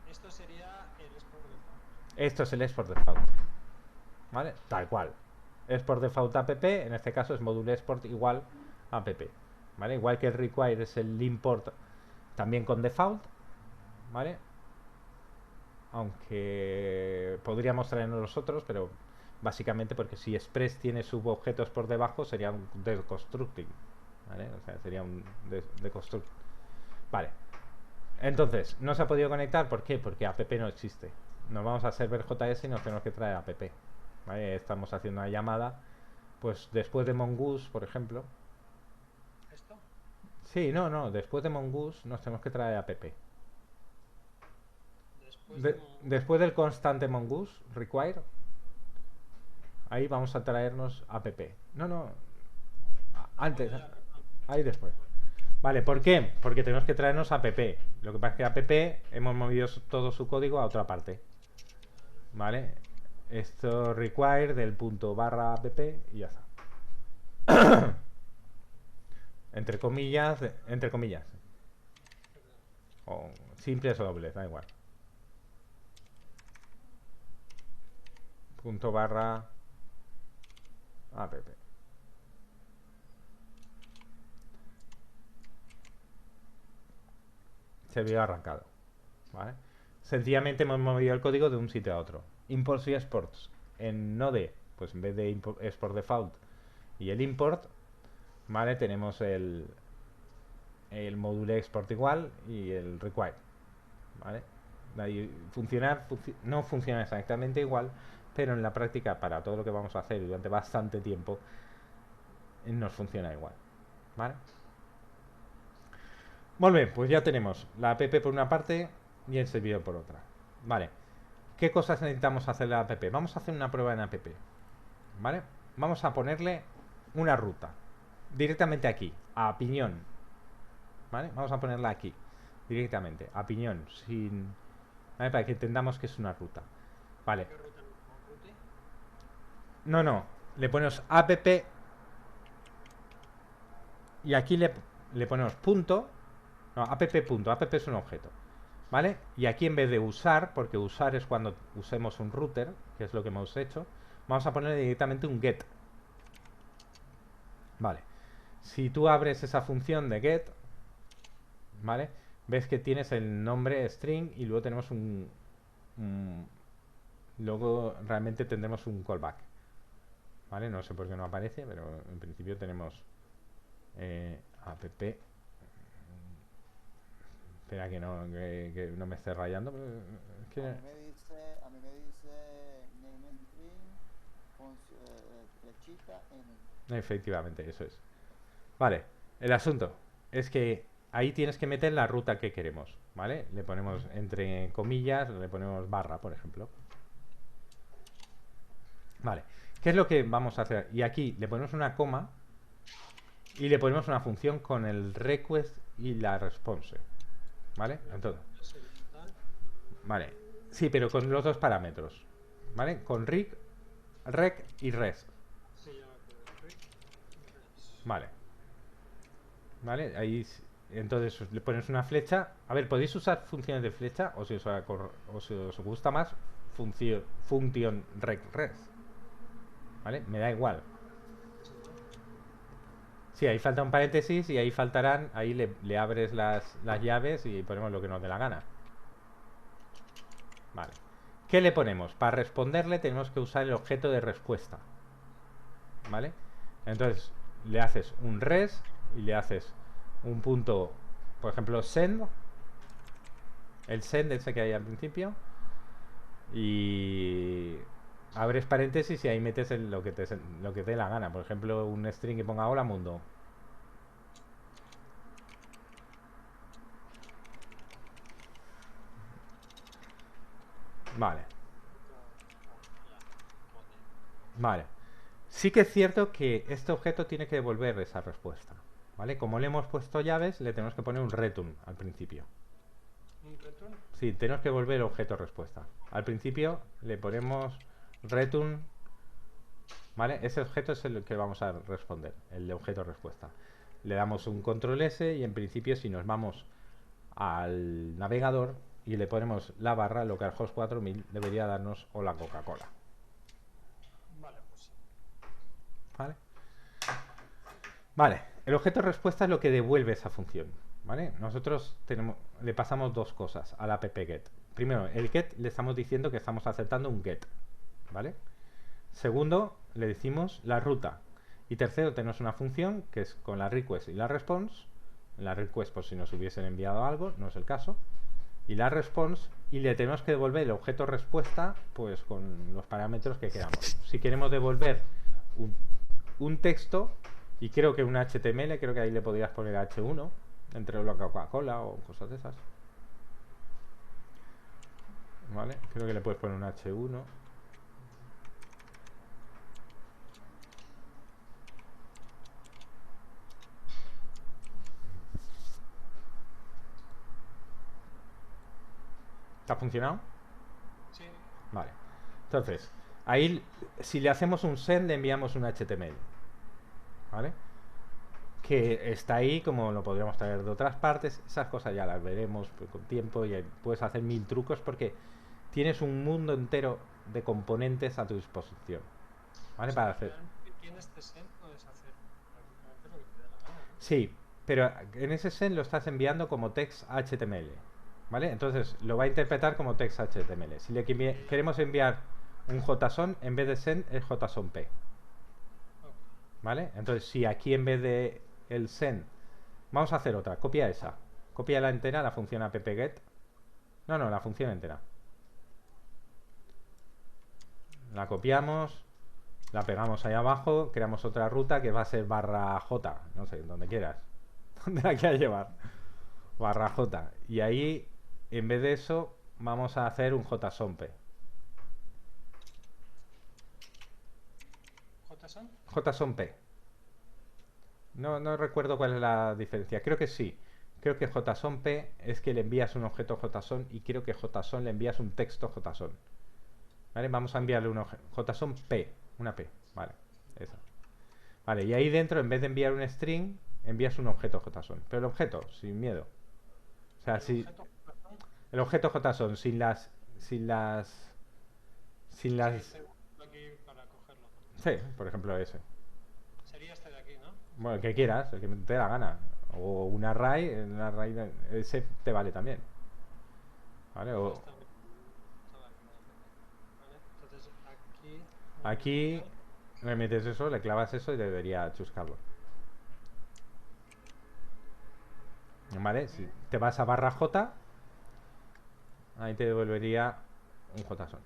S3: Esto sería el export default.
S1: Esto es el export default. ¿Vale? Tal cual. Export default app, en este caso es module export igual a app. ¿Vale? Igual que el require es el import también con default. ¿Vale? Aunque podríamos traernos los otros, pero básicamente porque si express tiene subobjetos por debajo sería un deconstructing. ¿Vale? O sea, sería un deconstruct. Vale. Entonces, no se ha podido conectar. ¿Por qué? Porque app no existe. Nos vamos a server JS y nos tenemos que traer app. ¿Vale? Estamos haciendo una llamada. Pues después de Mongoose, por ejemplo.
S3: ¿Esto?
S1: Sí, no. Después de Mongoose nos tenemos que traer app. Después del constante Mongoose require, ahí vamos a traernos app. No. Antes. Ahí después. Vale, ¿por qué? Porque tenemos que traernos app. Lo que pasa es que app hemos movido todo su código a otra parte. ¿Vale? Esto require del punto barra app y ya está. Entre comillas, entre comillas. O simples o dobles, da igual. Punto barra app. Servidor arrancado. ¿Vale? Sencillamente hemos movido el código de un sitio a otro. Imports y exports en Node, pues en vez de export default y el import, ¿vale? Tenemos el módulo export igual y el require, ¿vale? No funciona exactamente igual, pero en la práctica para todo lo que vamos a hacer durante bastante tiempo nos funciona igual, ¿vale? Muy bien, pues ya tenemos la app por una parte y el servidor por otra. Vale, ¿qué cosas necesitamos hacer en la app? Vamos a hacer una prueba en app, ¿vale? Vamos a ponerle una ruta directamente aquí, a piñón, ¿vale? Vamos a ponerla aquí, directamente, a piñón, sin... ¿vale? Para que entendamos que es una ruta. Vale. No, le ponemos app y aquí le ponemos punto. No, app punto, app es un objeto, ¿vale? Y aquí en vez de usar, porque usar es cuando usemos un router, que es lo que hemos hecho, vamos a ponerle directamente un get. Vale. Si tú abres esa función de get, ¿vale? Ves que tienes el nombre string y luego tenemos luego realmente tendremos un callback, ¿vale? No sé por qué no aparece, pero en principio tenemos app. Espera que no me esté rayando. Es que...
S2: A mí me dice name string, flechita, n.
S1: Efectivamente, eso es. Vale, el asunto es que ahí tienes que meter la ruta que queremos, ¿vale? Le ponemos entre comillas, le ponemos barra, por ejemplo. Vale, ¿qué es lo que vamos a hacer? Y aquí le ponemos una coma y le ponemos una función con el request y la response, ¿vale? Entonces, vale, sí, pero con los dos parámetros, ¿vale? Con rec y res. Vale. Vale, ahí entonces le pones una flecha. A ver, podéis usar funciones de flecha o si os gusta más función rec res. ¿Vale? Me da igual. Sí, ahí falta un paréntesis y ahí faltarán. Ahí le abres las llaves y ponemos lo que nos dé la gana. Vale. ¿Qué le ponemos? Para responderle tenemos que usar el objeto de respuesta. ¿Vale? Entonces le haces un res y le haces un punto, por ejemplo, send. El send ese que hay al principio. Y abres paréntesis y ahí metes lo que te dé la gana. Por ejemplo, un string que ponga hola mundo. Vale. Vale. Sí que es cierto que este objeto tiene que devolver esa respuesta, ¿vale? Como le hemos puesto llaves, le tenemos que poner un return al principio.
S3: ¿Un return?
S1: Sí, tenemos que devolver el objeto respuesta. Al principio le ponemos return, ¿vale? Ese objeto es el que vamos a responder, el de objeto respuesta. Le damos un control S y en principio si nos vamos al navegador y le ponemos la barra localhost 4000 debería darnos hola Coca-Cola.
S3: Vale, pues sí.
S1: ¿Vale? Vale, el objeto respuesta es lo que devuelve esa función, ¿vale? Nosotros le pasamos dos cosas al app-get. Primero, el get le estamos diciendo que estamos aceptando un get, ¿vale? Segundo, le decimos la ruta. Y tercero, tenemos una función que es con la request y la response. La request por si nos hubiesen enviado algo, no es el caso. Y la response, y le tenemos que devolver el objeto respuesta pues con los parámetros que queramos. Si queremos devolver un texto, y creo que un HTML, creo que ahí le podrías poner H1 entre la Coca-Cola o cosas de esas, ¿vale? Creo que le puedes poner un H1. ¿Te ha funcionado?
S3: Sí.
S1: Vale. Entonces, ahí, si le hacemos un send, le enviamos un HTML. ¿Vale? Que está ahí, como lo podríamos traer de otras partes. Esas cosas ya las veremos pues, con tiempo y puedes hacer 1000 trucos porque tienes un mundo entero de componentes a tu disposición. ¿Vale?
S3: O sea,
S1: Para
S3: que
S1: hacer.
S3: realmente tienes de send, puedes hacer prácticamente lo que te dé la gana, ¿no?
S1: Sí, pero en ese send lo estás enviando como text HTML. ¿Vale? Entonces lo va a interpretar como text HTML. Si le queremos enviar un JSON, en vez de send es JSONP.
S3: Ok.
S1: ¿Vale? Entonces si aquí en vez de el send, vamos a hacer otra, copia esa. Copia la entera, la función appget. No, la función entera. La copiamos, la pegamos ahí abajo, creamos otra ruta que va a ser barra J, no sé, donde quieras. Donde la quieras llevar. Barra J. Y ahí, en vez de eso, vamos a hacer un JSONP.
S3: ¿JSON?
S1: JSONP. No recuerdo cuál es la diferencia. Creo que sí. Creo que JSONP es que le envías un objeto JSON y creo que JSON le envías un texto JSON. ¿Vale? Vamos a enviarle un JSONP. Una P. Vale. Esa. Vale, y ahí dentro, en vez de enviar un string, envías un objeto JSON. Pero el objeto, sin miedo. O sea, si
S3: ¿Objeto JSON?
S1: el objeto JSON sin las
S3: Sí, tengo aquí para cogerlo.
S1: sí, por ejemplo ese.
S3: Sería este de aquí, ¿no?
S1: Bueno, el que quieras, el que te dé la gana. O un array ese te vale también. ¿Vale? O
S3: Estaba aquí, vale. Entonces aquí...
S1: aquí le metes eso, le clavas eso y debería chuscarlo. ¿Vale? Si te vas a barra J, ahí te devolvería un JSON.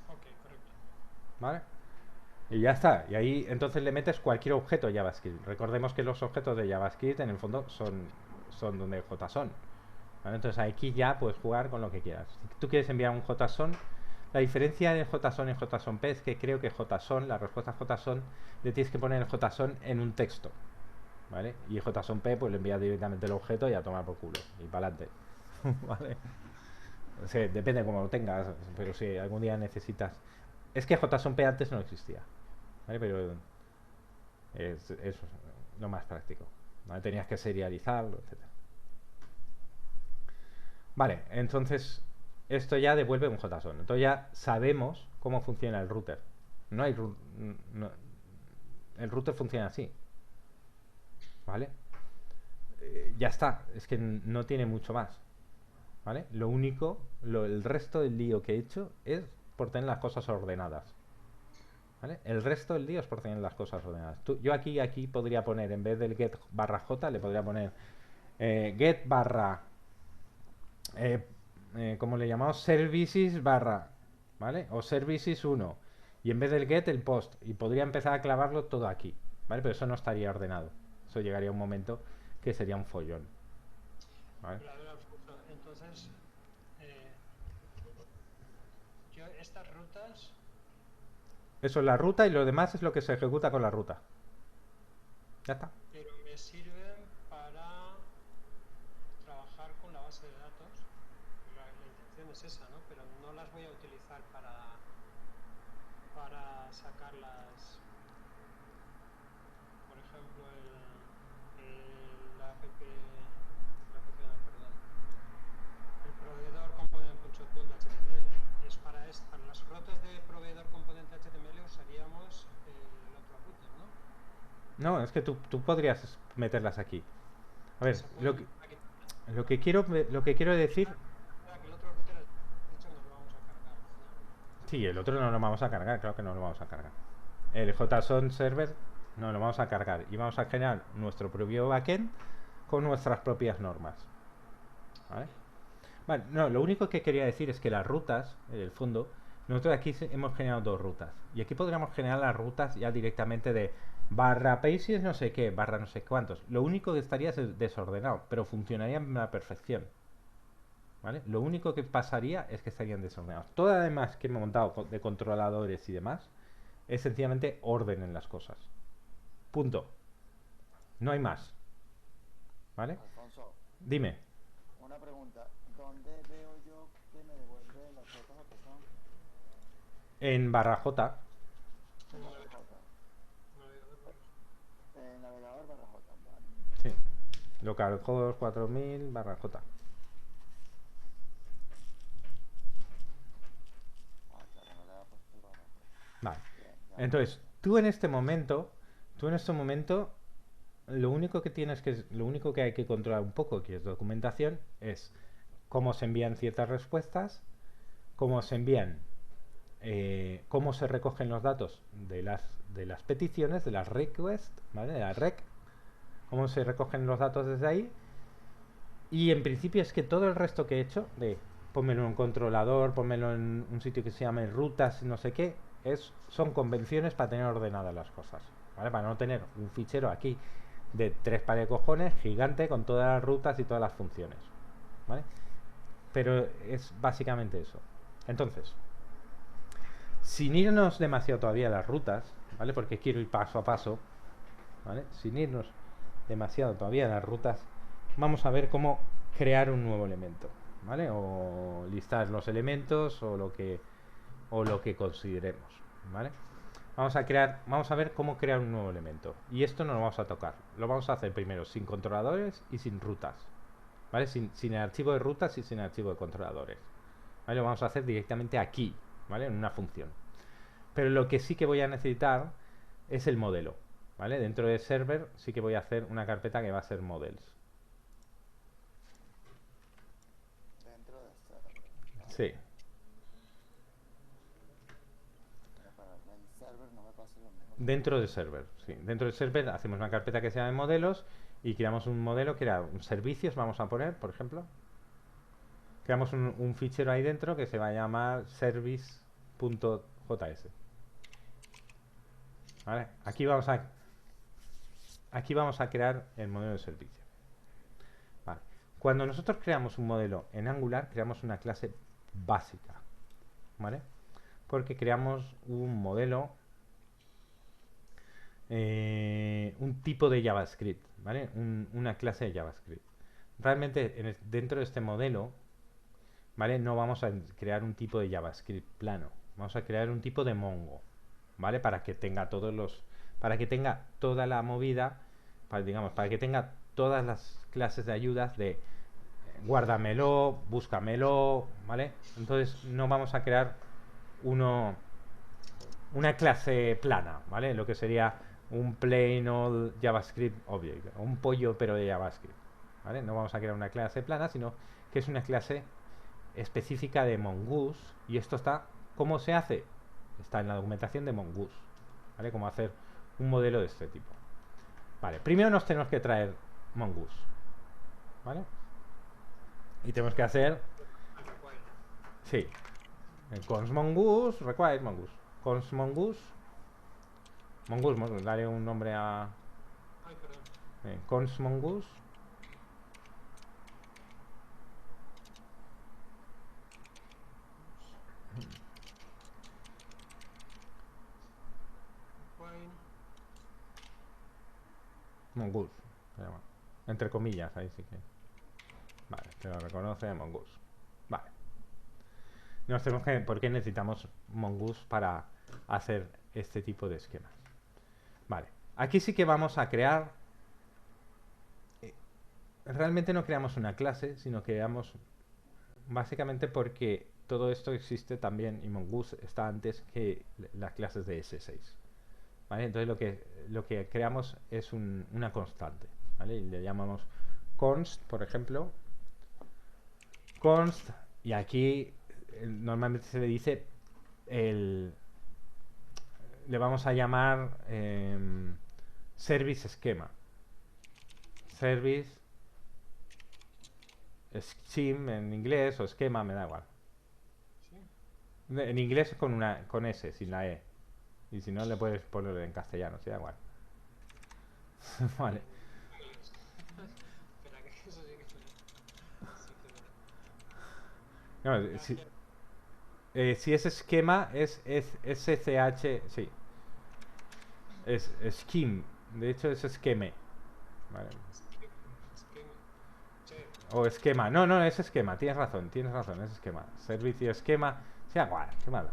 S3: Ok, correcto.
S1: ¿Vale? Y ya está. Y ahí entonces le metes cualquier objeto JavaScript. Recordemos que los objetos de JavaScript en el fondo son donde JSON. ¿Vale? Entonces aquí ya puedes jugar con lo que quieras. Si tú quieres enviar un JSON, la diferencia de JSON y JSONP es que creo que JSON, la respuesta JSON, le tienes que poner el JSON en un texto. ¿Vale? Y JSONP pues le envías directamente el objeto y a tomar por culo. Y para adelante. ¿Vale? O sea, depende de cómo lo tengas. Pero si algún día necesitas... Es que JSONP antes no existía. ¿Vale? Pero es lo más práctico. ¿Vale? Tenías que serializarlo, etcétera. Vale, entonces esto ya devuelve un JSON. Entonces ya sabemos cómo funciona el router. No hay el router funciona así. ¿Vale? Ya está. Es que no tiene mucho más. ¿Vale? Lo único, el resto del lío que he hecho es por tener las cosas ordenadas. ¿Vale? El resto del lío es por tener las cosas ordenadas. Yo aquí podría poner, en vez del get barra j, le podría poner get barra ¿cómo le llamamos? Services barra, ¿vale? O services 1. Y en vez del get, el post. Y podría empezar a clavarlo todo aquí, ¿vale? Pero eso no estaría ordenado. Eso llegaría a un momento que sería un follón. ¿Vale?
S3: Claro, Alfonso. Entonces, yo estas rutas...
S1: Eso es la ruta y lo demás es lo que se ejecuta con la ruta. Ya está.
S3: Pero me sirven para trabajar con la base de datos. La intención es esa, ¿no? Pero no las voy a utilizar para sacar las... Por ejemplo, la app... no, perdón. El proveedor component.html. Para las rutas de proveedor componente HTML usaríamos el otro router, ¿no?
S1: No, es que tú podrías meterlas aquí. A ver,
S3: Se puede aquí.
S1: lo que quiero decir...
S3: Que el otro router, de hecho, nos lo vamos a cargar al final.
S1: Sí, el otro no lo vamos a cargar, claro que no lo vamos a cargar. El JSON server no lo vamos a cargar y vamos a generar nuestro propio backend con nuestras propias normas. ¿Vale? Vale, no, lo único que quería decir es que las rutas, en el fondo, nosotros aquí hemos generado dos rutas. Y aquí podríamos generar las rutas ya directamente de barra pages no sé qué, barra no sé cuántos. Lo único que estaría es desordenado, pero funcionaría a la perfección. ¿Vale? Lo único que pasaría es que estarían desordenados. Todo además que he montado de controladores y demás es sencillamente orden en las cosas. Punto. No hay más. ¿Vale?
S2: Alfonso,
S1: Dime.
S2: una pregunta. ¿Dónde veo yo que me devuelve las fotos a Tazón?
S1: En barra J.
S2: En barra J.
S3: Navegador, vamos.
S2: En navegador barra J, vale.
S1: Sí. Localhost 4000 barra J.
S2: Ah, claro, no le había puesto el barra J.
S1: Vale.
S2: Bien, ya.
S1: Entonces, tú en este momento, lo único que hay que controlar un poco, que es documentación, es cómo se envían ciertas respuestas, cómo se envían, cómo se recogen los datos de las peticiones, de las requests, ¿vale? De la rec, cómo se recogen los datos desde ahí. Y en principio es que todo el resto que he hecho, de pónmelo en un controlador, pónmelo en un sitio que se llame rutas, no sé qué, son convenciones para tener ordenadas las cosas, ¿vale? Para no tener un fichero aquí de 3 pares de cojones gigante con todas las rutas y todas las funciones, ¿vale? Pero es básicamente eso. Entonces, sin irnos demasiado todavía a las rutas, ¿vale? Porque quiero ir paso a paso, ¿vale? Sin irnos demasiado todavía a las rutas, vamos a ver cómo crear un nuevo elemento, ¿vale? O listar los elementos o lo que consideremos, ¿vale? Vamos a ver cómo crear un nuevo elemento. Y esto no lo vamos a tocar. Lo vamos a hacer primero sin controladores y sin rutas, ¿vale? Sin el archivo de rutas y sin el archivo de controladores, ¿vale? Lo vamos a hacer directamente aquí, ¿vale? En una función. Pero lo que sí que voy a necesitar es el modelo, ¿vale? Dentro de server sí que voy a hacer una carpeta que va a ser models.
S2: Dentro de server.
S1: Sí.
S2: Para en server no me pasa lo mismo.
S1: Dentro de server, sí. Dentro de server hacemos una carpeta que se llama modelos y creamos un modelo que era un servicios, vamos a poner, por ejemplo. Creamos un fichero ahí dentro que se va a llamar service.js. ¿Vale? Aquí vamos a crear el modelo de servicio. Vale. Cuando nosotros creamos un modelo en Angular, creamos una clase básica, ¿vale? Porque creamos un modelo, un tipo de JavaScript, ¿vale? Una clase de JavaScript. Realmente dentro de este modelo, ¿vale? No vamos a crear un tipo de JavaScript plano, vamos a crear un tipo de Mongo, ¿vale? Para que tenga toda la movida, para que tenga todas las clases de ayudas de guárdamelo, búscamelo, ¿vale? Entonces no vamos a crear una clase plana, ¿vale? Lo que sería un plain old JavaScript object, un pollo pero de JavaScript, ¿vale? No vamos a crear una clase plana, sino que es una clase específica de Mongoose. Y esto ¿cómo se hace? Está en la documentación de Mongoose, ¿vale? Cómo hacer un modelo de este tipo. Vale, primero nos tenemos que traer Mongoose, ¿vale? Y tenemos que hacer, sí, const mongoose, require mongoose, const mongoose, daré un nombre a
S3: Ay, perdón.
S1: const mongoose,
S3: Wine.
S1: mongoose se llama, entre comillas, ahí sí que vale, te lo reconoce mongoose. Vale, ¿por qué necesitamos mongoose para hacer este tipo de esquemas? Vale, aquí sí que vamos a crear, realmente no creamos una clase, sino creamos básicamente porque todo esto existe también y Mongoose está antes que las clases de S6, ¿vale? Entonces lo que creamos es una constante, ¿vale? Y le llamamos const, por ejemplo, const, y aquí normalmente se le dice le vamos a llamar service schema, service scheme en inglés o esquema, me da igual.
S3: ¿Sí?
S1: En inglés con S, sin la E. Y si no, le puedes poner en castellano, si da igual. Vale.
S3: Espera, que eso sí que
S1: No, si es esquema, es SCH, sí. Es scheme. De hecho, es esqueme. Vale.
S3: Es que, che,
S1: O esquema. No, no, es esquema. Tienes razón, es esquema. Servicio, esquema. Sea igual, qué mala.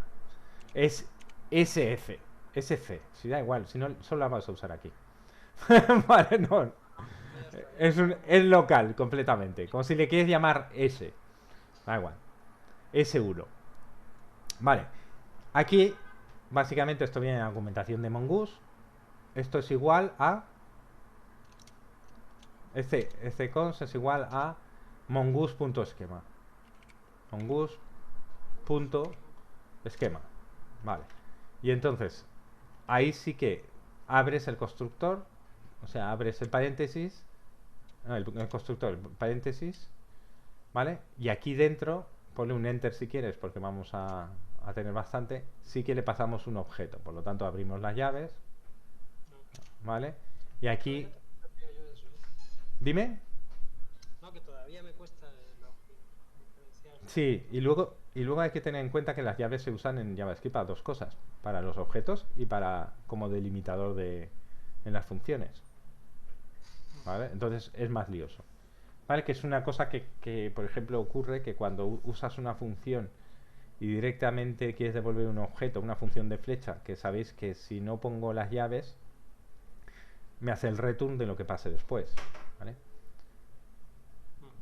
S1: Es SF. SF. Si da igual, si no, solo la vamos a usar aquí. Vale, no. Es local, completamente. Como si le quieres llamar S. Da igual. S1. Vale. Aquí, básicamente, esto viene en la argumentación de Mongoose. Esto es igual a... Este cons es igual a mongoose.esquema. Mongoose.esquema. Vale. Y entonces, ahí sí que abres el constructor. O sea, abres el paréntesis. No, el constructor, el paréntesis. ¿Vale? Y aquí dentro, ponle un enter si quieres, porque vamos a tener bastante. Sí que le pasamos un objeto. Por lo tanto, abrimos las llaves. ¿Vale? Y aquí... Dime.
S3: No, que todavía me cuesta diferenciar.
S1: Sí, y luego hay que tener en cuenta que las llaves se usan en JavaScript para dos cosas. Para los objetos y para como delimitador en las funciones. ¿Vale? Entonces es más lioso. ¿Vale? Que es una cosa que, por ejemplo, ocurre que cuando usas una función y directamente quieres devolver un objeto, una función de flecha, que sabéis que si no pongo las llaves, me hace el return de lo que pase después. ¿Vale?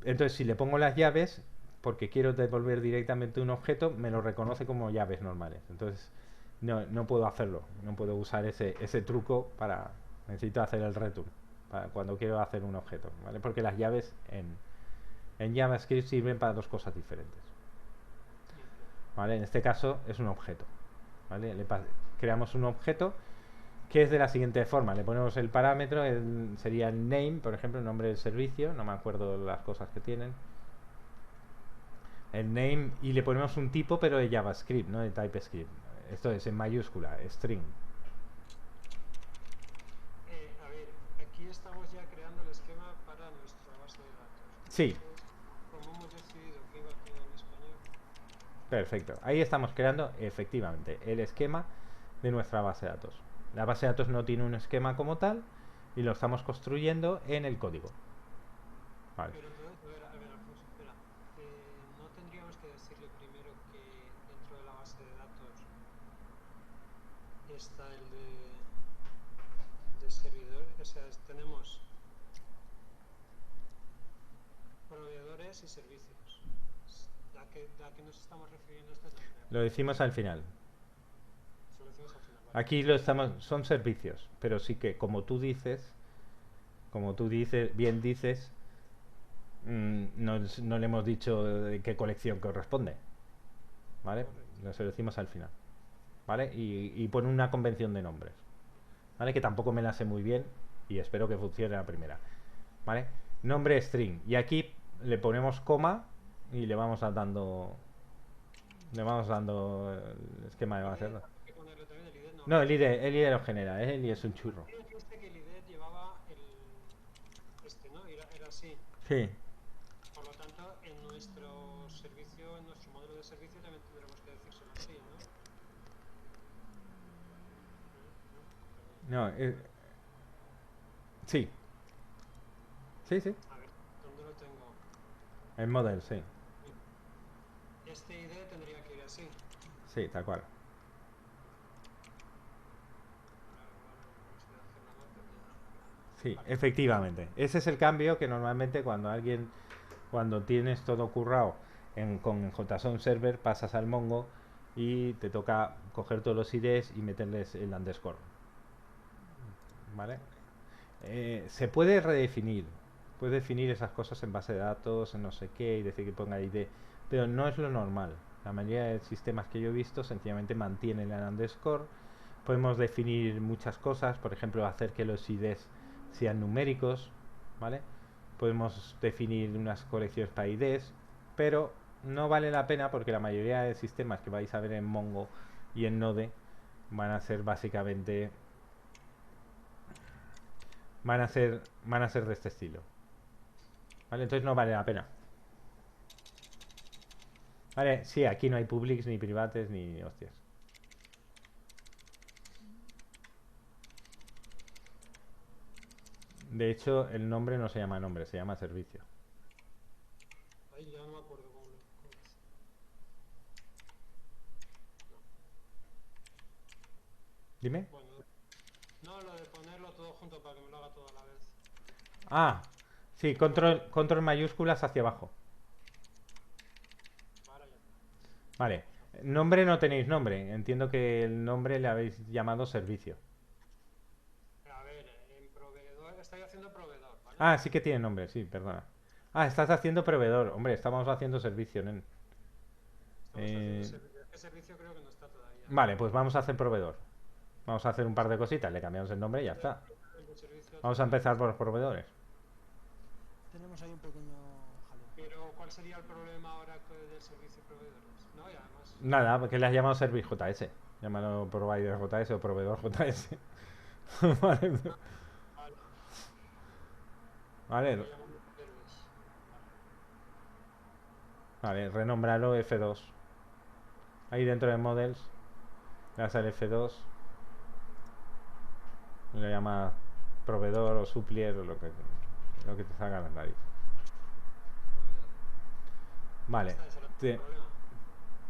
S1: Entonces, si le pongo las llaves, porque quiero devolver directamente un objeto, me lo reconoce como llaves normales. Entonces, no puedo hacerlo. No puedo usar ese truco para... Necesito hacer el return para cuando quiero hacer un objeto. ¿Vale? Porque las llaves en JavaScript sirven para dos cosas diferentes. ¿Vale? En este caso es un objeto. ¿Vale? Creamos un objeto que es de la siguiente forma. Le ponemos el parámetro, sería el name, por ejemplo, el nombre del servicio. No me acuerdo las cosas que tienen. El name, y le ponemos un tipo, pero de JavaScript, no de TypeScript. Esto es en mayúscula, string.
S3: A ver, aquí estamos ya creando el esquema para nuestra base de datos.
S1: Sí.
S3: Como hemos decidido que iba a quedar en español.
S1: Perfecto. Ahí estamos creando, efectivamente, el esquema de nuestra base de datos. La base de datos no tiene un esquema como tal y lo estamos construyendo en el código. Vale.
S3: Pero entonces, a ver, Alfonso, espera. ¿No tendríamos que decirle primero que dentro de la base de datos está el de servidor? O sea, tenemos proveedores y servicios. ¿A qué nos estamos refiriendo este nombre?
S1: Lo decimos al final.
S3: Se lo decimos al final, ¿vale?
S1: Aquí son servicios, pero sí que como tú dices, bien dices, no le hemos dicho de qué colección corresponde. ¿Vale? Lo decimos al final. ¿Vale? Y pone una convención de nombres. ¿Vale? Que tampoco me la sé muy bien y espero que funcione la primera. ¿Vale? Nombre string. Y aquí le ponemos coma y le vamos dando el esquema de base de datos. No, el ID lo genera, el ID es un churro.
S3: Dijiste que el ID llevaba ¿no? Era así.
S1: Sí.
S3: Por lo tanto, en nuestro servicio, en nuestro modelo de servicio también tendremos que decírselo así, ¿no?
S1: No, sí. Sí, sí.
S3: A ver, ¿dónde lo tengo?
S1: El model, sí.
S3: Este ID tendría que ir así.
S1: Sí, tal cual. Sí, efectivamente. Ese es el cambio que normalmente cuando tienes todo currado con JSON Server, pasas al Mongo y te toca coger todos los IDs y meterles el underscore. ¿Vale? Se puede redefinir. Puedes definir esas cosas en base de datos, en no sé qué, y decir que ponga ID, pero no es lo normal. La mayoría de sistemas que yo he visto sencillamente mantienen el underscore. Podemos definir muchas cosas, por ejemplo, hacer que los IDs sean numéricos, ¿vale? Podemos definir unas colecciones para IDs, pero no vale la pena porque la mayoría de sistemas que vais a ver en Mongo y en Node van a ser básicamente van a ser de este estilo, ¿vale? Entonces no vale la pena. Vale, sí, aquí no hay publics, ni privates, ni hostias. De hecho, el nombre no se llama nombre, se llama servicio.
S3: Ay, ya no me acuerdo cómo es.
S1: Dime.
S3: Bueno, no, lo de ponerlo todo junto para que me lo haga todo a la vez.
S1: Ah, sí, control mayúsculas hacia abajo.
S3: Ahora ya está.
S1: Vale. Nombre no tenéis nombre. Entiendo que el nombre le habéis llamado servicio.
S3: A ver, en proveedor, estoy haciendo proveedor, ¿vale?
S1: Ah, sí que tiene nombre, sí, perdona. Ah, estás haciendo proveedor. Hombre, estamos haciendo servicio, nen.
S3: Estamos haciendo servicio. Este servicio creo que no está todavía.
S1: Vale, pues vamos a hacer proveedor. Vamos a hacer un par de cositas, le cambiamos el nombre y ya está.
S3: El de servicio
S1: Vamos a
S3: todavía
S1: empezar
S3: no
S1: por los proveedores.
S4: Tenemos ahí un pequeño jaleo.
S3: Pero ¿cuál sería el problema ahora del servicio de proveedores? No, y además...
S1: Nada, porque le has llamado Service JS. Llámalo Provider JS o Proveedor JS. Vale.
S3: Vale,
S1: Vale,
S3: lo llamo service.
S1: vale, renombralo F2. Ahí dentro de Models, le das al F2. Le llama proveedor o supplier o lo que te salga a las narices. Vale.
S3: Ese era el problema.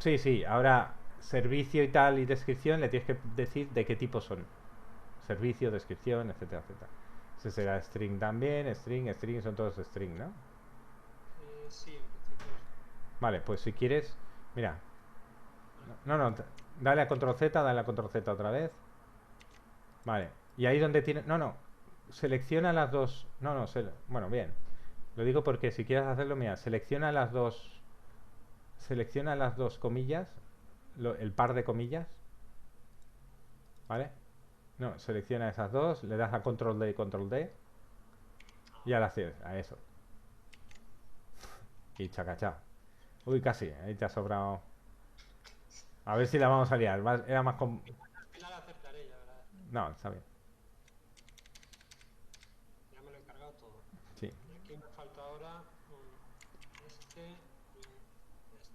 S1: Sí, sí, ahora servicio y tal y descripción le tienes que decir de qué tipo son. Servicio, descripción, etcétera, etcétera. Ese será string también, string son todos string, ¿no?
S3: Sí, en principio.
S1: Vale, pues si quieres, mira. No, dale a control Z, dale a control Z otra vez. Vale, y ahí donde tiene... No, selecciona las dos... Bueno, bien. Lo digo porque si quieres hacerlo, mira, selecciona las dos comillas, el par de comillas. ¿Vale? No, selecciona esas dos, le das a control D y control D. Y ahora haces a eso. Y chacachá. Uy, casi, ahí te ha sobrado. A ver si la vamos a liar. Era más
S3: Al final acertaré ya, ¿verdad?
S1: No, está bien.
S3: Ya me lo he cargado todo.
S1: Sí.
S3: Y aquí me falta ahora este y este.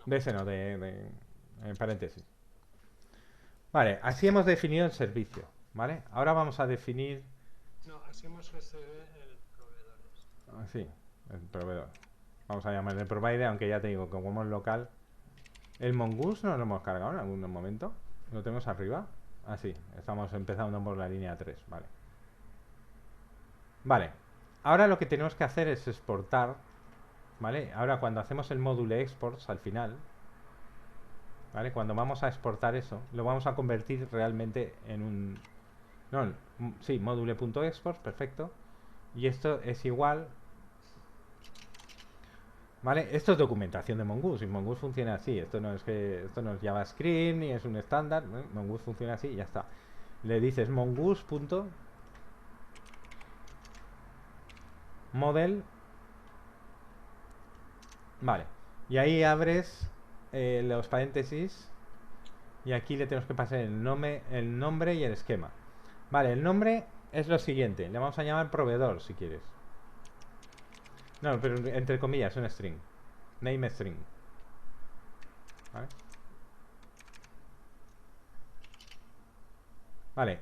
S1: De ese no, en paréntesis. Vale, así hemos definido el servicio. ¿Vale? Ahora vamos a definir...
S3: No, así hemos recibido el proveedor.
S1: Sí, el proveedor. Vamos a llamarle el provider, aunque ya te digo, como es local. El Mongoose no lo hemos cargado en algún momento. Lo tenemos arriba. Ah, sí, estamos empezando por la línea 3. Vale. Vale. Ahora lo que tenemos que hacer es exportar. ¿Vale? Ahora cuando hacemos el módulo exports al final. ¿Vale? Cuando vamos a exportar eso, lo vamos a convertir realmente en un... No, sí, module.export, perfecto. Y esto es igual... ¿Vale? Esto es documentación de Mongoose y Mongoose funciona así. Esto no es JavaScript ni es un estándar. Mongoose funciona así y ya está. Le dices mongoose.model. Vale. Y ahí abres los paréntesis. Y aquí le tenemos que pasar el nombre y el esquema. Vale, el nombre es lo siguiente. Le vamos a llamar proveedor si quieres. No, pero entre comillas, un string. Name string. ¿Vale? Vale,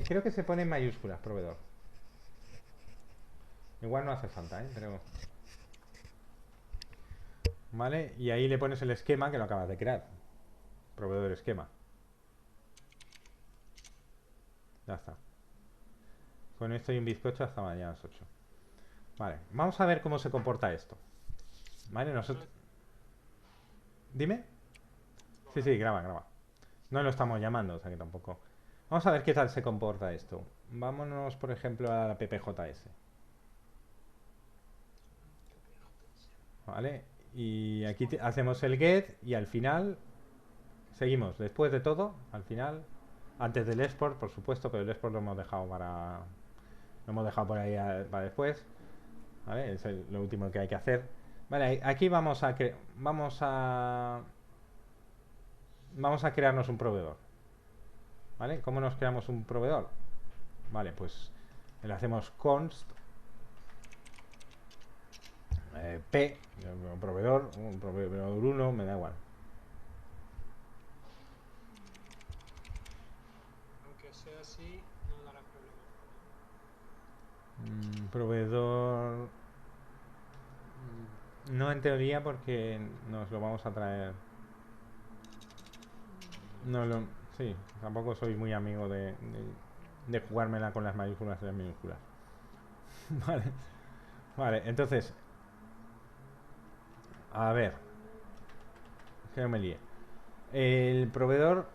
S1: creo que se pone en mayúsculas, proveedor. Igual no hace falta, pero... Vale, y ahí le pones el esquema que lo acabas de crear. Proveedor esquema. Ya está. Con esto y un bizcocho hasta mañana a las 8. Vale, vamos a ver cómo se comporta esto. Vale, nosotros... Dime. Sí, graba. No lo estamos llamando, o sea que tampoco... Vamos a ver qué tal se comporta esto. Vámonos, por ejemplo, a la PPJS. Vale, y aquí hacemos el get y al final... Seguimos, después de todo, al final... Antes del export, por supuesto, pero el export lo hemos dejado para... Lo hemos dejado por ahí para después. ¿Vale? Es lo último que hay que hacer. Vale, aquí vamos a crearnos un proveedor. ¿Vale? ¿Cómo nos creamos un proveedor? Vale, pues le hacemos const p, un proveedor 1, me da igual.
S3: Aunque sea así, no dará problema.
S1: Proveedor No en teoría porque nos lo vamos a traer. No lo... Sí, tampoco soy muy amigo de jugármela con las mayúsculas y las minúsculas. Vale. Vale, entonces... A ver. Que no me líe. El proveedor...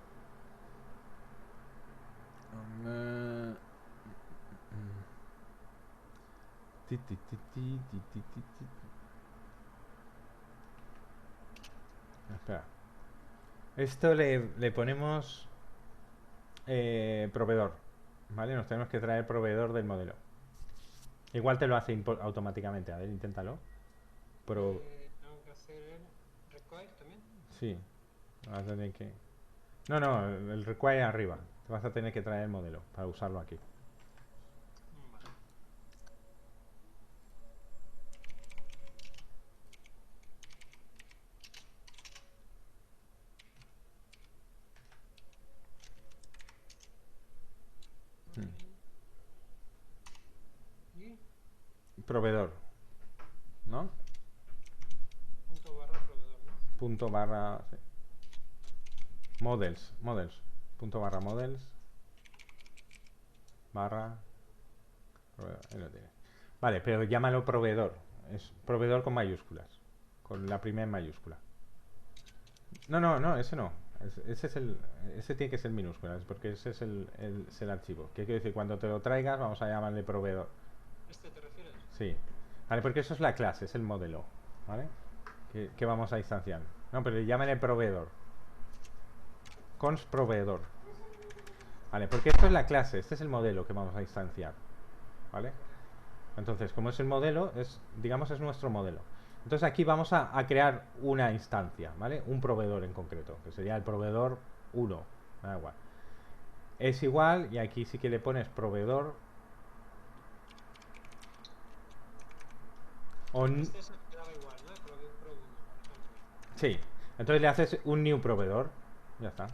S1: Ti, ti, ti, ti, ti, ti, ti, ti. Espera. Esto le ponemos proveedor. ¿Vale? Nos tenemos que traer proveedor del modelo. Igual te lo hace automáticamente. A ver, inténtalo.
S3: Tengo que hacer el require también.
S1: Sí. Vas a tener que... No, el require arriba. Te vas a tener que traer el modelo para usarlo aquí.
S3: Vale. Y
S1: Proveedor. ¿No?
S3: punto barra proveedor, ¿no?
S1: Punto barra... sí. Models. Punto barra models. Barra... proveedor. Ahí lo tienes. Vale, pero llámalo proveedor. Es proveedor con mayúsculas. Con la primera en mayúscula. No, ese no. Ese tiene que ser minúsculas, porque ese es el archivo. ¿Qué quiere decir? Cuando te lo traigas, vamos a llamarle proveedor.
S3: ¿Este te refieres?
S1: Sí. Vale, porque eso es la clase, es el modelo. ¿Vale? Que vamos a instanciar. No, pero llámale proveedor. Const proveedor. Vale, porque esto es la clase, este es el modelo que vamos a instanciar. ¿Vale? Entonces, como es el modelo, digamos es nuestro modelo. Entonces aquí vamos a crear una instancia, ¿vale? Un proveedor en concreto, que sería el proveedor 1. Me da igual. Es igual, y aquí sí que le pones proveedor.
S3: Este se quedaba igual, ¿no? Pro 1, por ejemplo.
S1: Sí. Entonces le haces un new proveedor. Ya está.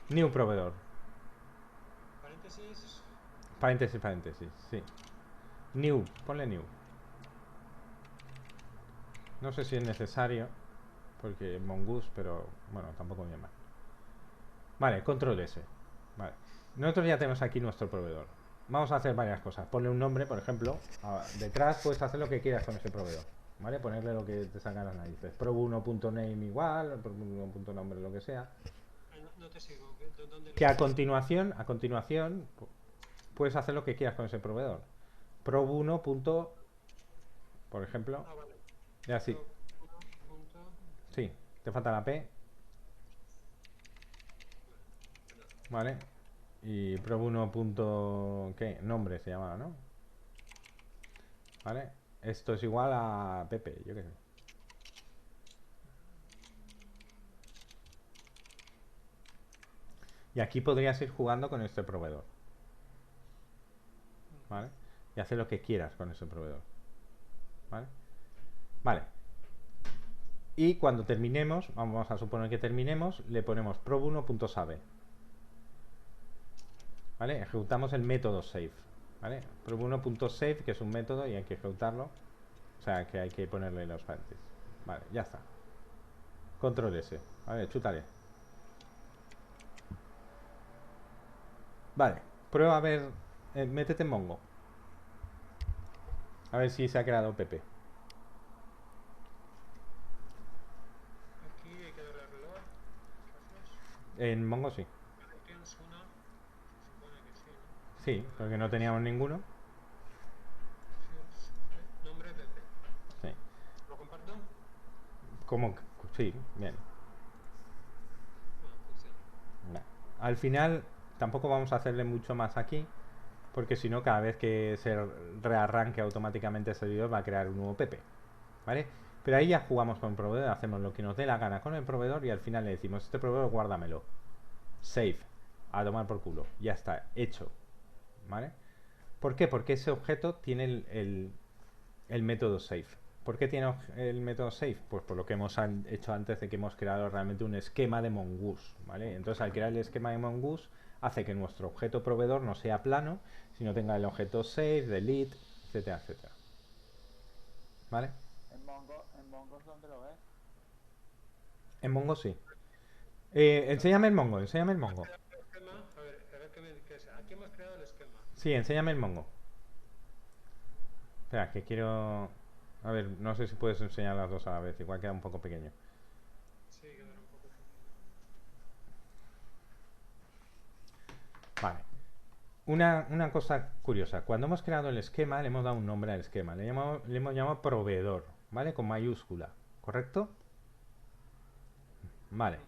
S1: New proveedor.
S3: Paréntesis.
S1: Paréntesis, sí. New, ponle new. No sé si es necesario, porque Mongoose, pero bueno, tampoco me llama. Vale, control S. Vale. Nosotros ya tenemos aquí nuestro proveedor. Vamos a hacer varias cosas. Ponle un nombre, por ejemplo. Detrás puedes hacer lo que quieras con ese proveedor. ¿Vale? Ponerle lo que te salga las narices. Prob1.name igual, prob1.nombre, lo que sea.
S3: No te sigo. ¿Dónde
S1: Que a continuación, puedes hacer lo que quieras con ese proveedor. Prob1. Por ejemplo.
S3: Ah, vale.
S1: Ya sí.
S3: Punto.
S1: Sí, te falta la P. Vale. Y prob1. ¿Qué? Nombre se llamaba, ¿no? Vale. Esto es igual a Pepe, yo qué sé. Y aquí podrías ir jugando con este proveedor. ¿Vale? Y hacer lo que quieras con ese proveedor. ¿Vale? Vale. Y cuando terminemos, vamos a suponer que terminemos, le ponemos prob1.save. ¿Vale? Ejecutamos el método save. ¿Vale? Prob1.save, que es un método y hay que ejecutarlo. O sea, que hay que ponerle los paréntesis. Vale, ya está. Control S. Vale, chútale. Vale, prueba a ver. Métete en Mongo. A ver si se ha creado Pepe.
S3: Aquí hay que darle a reloj. Gracias.
S1: En Mongo sí.
S3: Tienes una. Se supone que sí, ¿no?
S1: Sí, porque no teníamos ninguno.
S3: Nombre Pepe.
S1: Sí.
S3: ¿Lo comparto?
S1: ¿Cómo? Sí, bien.
S3: Bueno, funciona.
S1: Vale. Al final tampoco vamos a hacerle mucho más aquí, porque si no, cada vez que se rearranque automáticamente el servidor va a crear un nuevo Pepe. ¿Vale? Pero ahí ya jugamos con el proveedor, hacemos lo que nos dé la gana con el proveedor y al final le decimos, este proveedor guárdamelo. Save. A tomar por culo. Ya está, hecho. ¿Vale? ¿Por qué? Porque ese objeto tiene el método save. ¿Por qué tiene el método save? Pues por lo que hemos hecho antes de que hemos creado realmente un esquema de Mongoose, ¿vale? Entonces al crear el esquema de Mongoose hace que nuestro objeto proveedor no sea plano, sino tenga el objeto save, delete, etcétera, etcétera. ¿Vale?
S2: En Mongoose en Mongo ¿dónde lo ves?
S1: En Mongo sí. Enséñame el Mongo, enséñame el Mongo.
S3: El esquema, a ver aquí hemos creado el esquema.
S1: Sí, enséñame el Mongo. Espera, que quiero... A ver, no sé si puedes enseñar las dos a la vez, igual queda un poco pequeño.
S3: Sí, quedará un poco pequeño.
S1: Vale. Una cosa curiosa. Cuando hemos creado el esquema, le hemos dado un nombre al esquema. Le hemos llamado proveedor, ¿vale? Con mayúscula, ¿correcto? Vale.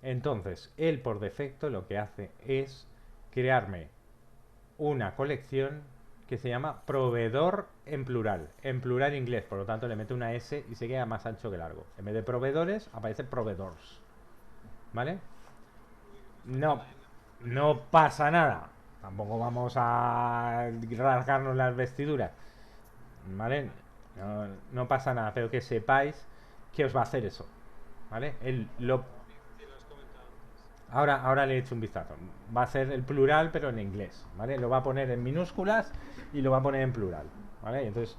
S1: Entonces, él por defecto lo que hace es crearme una colección que se llama proveedor en plural inglés, por lo tanto le mete una S y se queda más ancho que largo. En vez de proveedores aparece proveedors, ¿vale? No pasa nada, tampoco vamos a rasgarnos las vestiduras, ¿vale? No pasa nada, pero que sepáis que os va a hacer eso, ¿vale? Él lo...
S3: Sí, lo has comentado antes.
S1: Ahora le he hecho un vistazo. Va a ser el plural, pero en inglés, ¿vale? Lo va a poner en minúsculas y lo va a poner en plural, ¿vale? Entonces,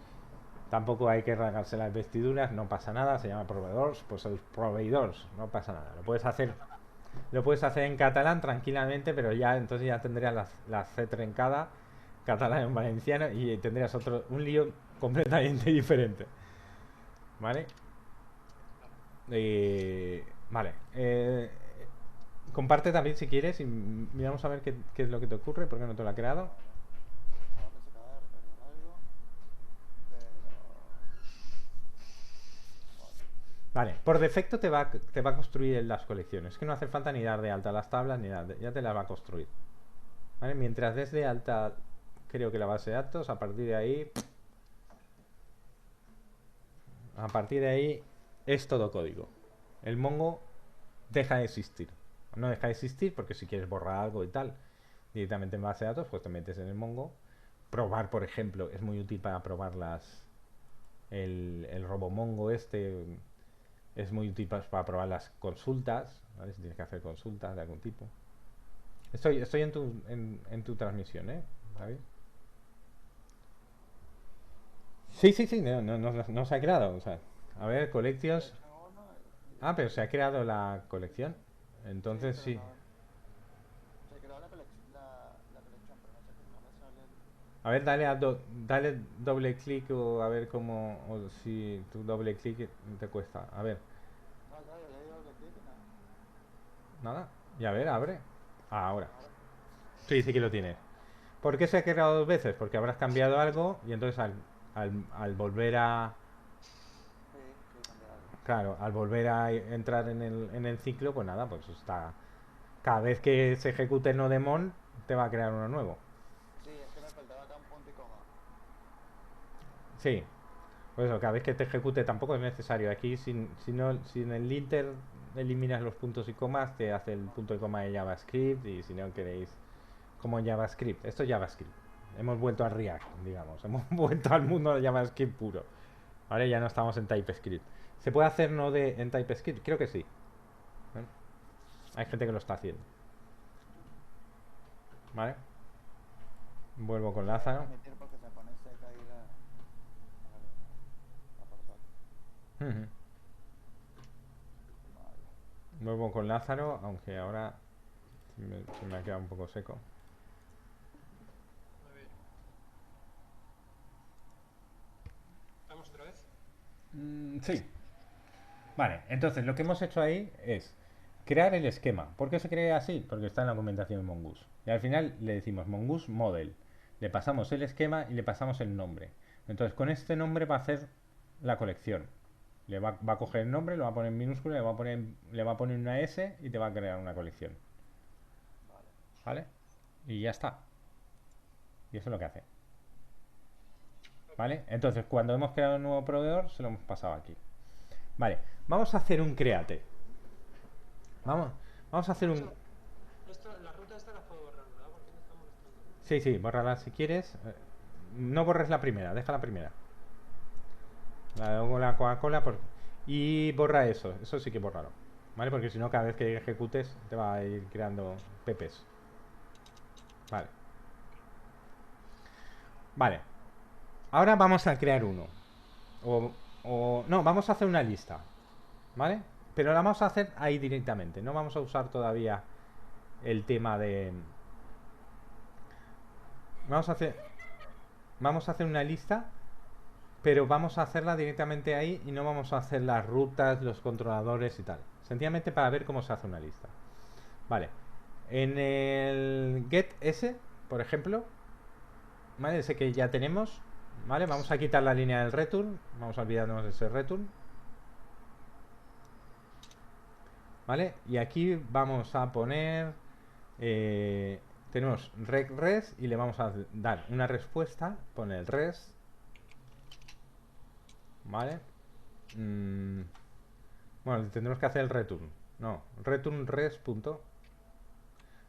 S1: tampoco hay que rasgarse las vestiduras, no pasa nada. Se llama proveedors, pues sois proveedors, no pasa nada. Lo puedes hacer en catalán tranquilamente, pero ya entonces ya tendrías la C trencada, catalán en valenciano, y tendrías un lío completamente diferente, ¿vale? Vale. Comparte también si quieres y miramos a ver qué es lo que te ocurre, porque no te lo ha creado.
S2: Ahora se acaba de recargar algo, pero...
S1: Vale, por defecto te va a construir las colecciones. Que no hace falta ni dar de alta las tablas ni nada, ya te las va a construir. ¿Vale? Mientras des de alta, creo que la base de datos, a partir de ahí es todo código. El Mongo deja de existir. No deja de existir porque si quieres borrar algo y tal directamente en base de datos, pues te metes en el Mongo. Probar, por ejemplo, es muy útil para probar el RoboMongo este. Es muy útil para probar las consultas, ¿vale? Si tienes que hacer consultas de algún tipo. Estoy en tu transmisión, ¿eh? ¿David? Sí, no se ha creado. O sea, a ver, collections. Ah, pero se ha creado la colección. Entonces sí.
S2: Se creó la colección, pero no sé qué, no me sale el...
S1: A ver, dale doble clic o a ver cómo... O si tu doble clic te cuesta. A ver.
S2: No, ya le digo que clic y nada.
S1: Nada. Y a ver, abre. Ahora. Sí, sí que lo tiene. ¿Por qué se ha creado dos veces? Porque habrás cambiado algo y entonces al volver a...
S2: Sí, cambié algo.
S1: Claro, al volver a entrar en el ciclo, pues nada, pues está... Cada vez que se ejecute el nodemon, te va a crear uno nuevo.
S2: Sí, es que me faltaba acá un punto y coma.
S1: Sí. Pues eso, cada vez que te ejecute tampoco es necesario. Aquí, si en el linter eliminas los puntos y comas, te hace el punto y coma de JavaScript. Y si no queréis, como en JavaScript. Esto es JavaScript. Hemos vuelto a React, digamos. Hemos vuelto al mundo de JavaScript puro. Vale, ya no estamos en TypeScript. ¿Se puede hacer node en TypeScript? Creo que sí. ¿Eh? Hay gente que lo está haciendo. Vale. Vuelvo con Lázaro.
S2: Permitir porque se pone seca ahí la portada.
S1: Ujú.
S2: Vale.
S1: Vuelvo con Lázaro, aunque ahora se me ha quedado un poco seco.
S3: A ver. ¿Vamos otra vez?
S1: Sí. Vale, entonces lo que hemos hecho ahí es crear el esquema. ¿Por qué se crea así? Porque está en la documentación de Mongoose. Y al final le decimos Mongoose Model. Le pasamos el esquema y le pasamos el nombre. Entonces con este nombre va a hacer la colección. Le va a coger el nombre, lo va a poner en minúscula, le va a poner una S y te va a crear una colección. ¿Vale? Y ya está. Y eso es lo que hace. ¿Vale? Entonces cuando hemos creado un nuevo proveedor, se lo hemos pasado aquí. Vale, vamos a hacer un create. Vamos a hacer un...
S3: La ruta esta la puedo borrar, ¿verdad? Porque me está molestando.
S1: Sí, bórrala si quieres. No borres la primera, deja la primera. La Coca-Cola y borra eso sí que bórralo. ¿Vale? Porque si no, cada vez que ejecutes te va a ir creando pepes. Vale. Ahora vamos a crear uno. O no, vamos a hacer una lista, ¿vale? Pero la vamos a hacer ahí directamente. No vamos a usar todavía el tema de... Vamos a hacer una lista, pero vamos a hacerla directamente ahí y no vamos a hacer las rutas, los controladores y tal. Sencillamente para ver cómo se hace una lista. Vale. En el get s, por ejemplo, ¿vale? Ese que ya tenemos, ¿vale? Vamos a quitar la línea del return. Vamos a olvidarnos de ese return. ¿Vale? Y aquí vamos a poner... tenemos res y le vamos a dar una respuesta. Pone el res. ¿Vale? Bueno, tendremos que hacer el return. No, return res.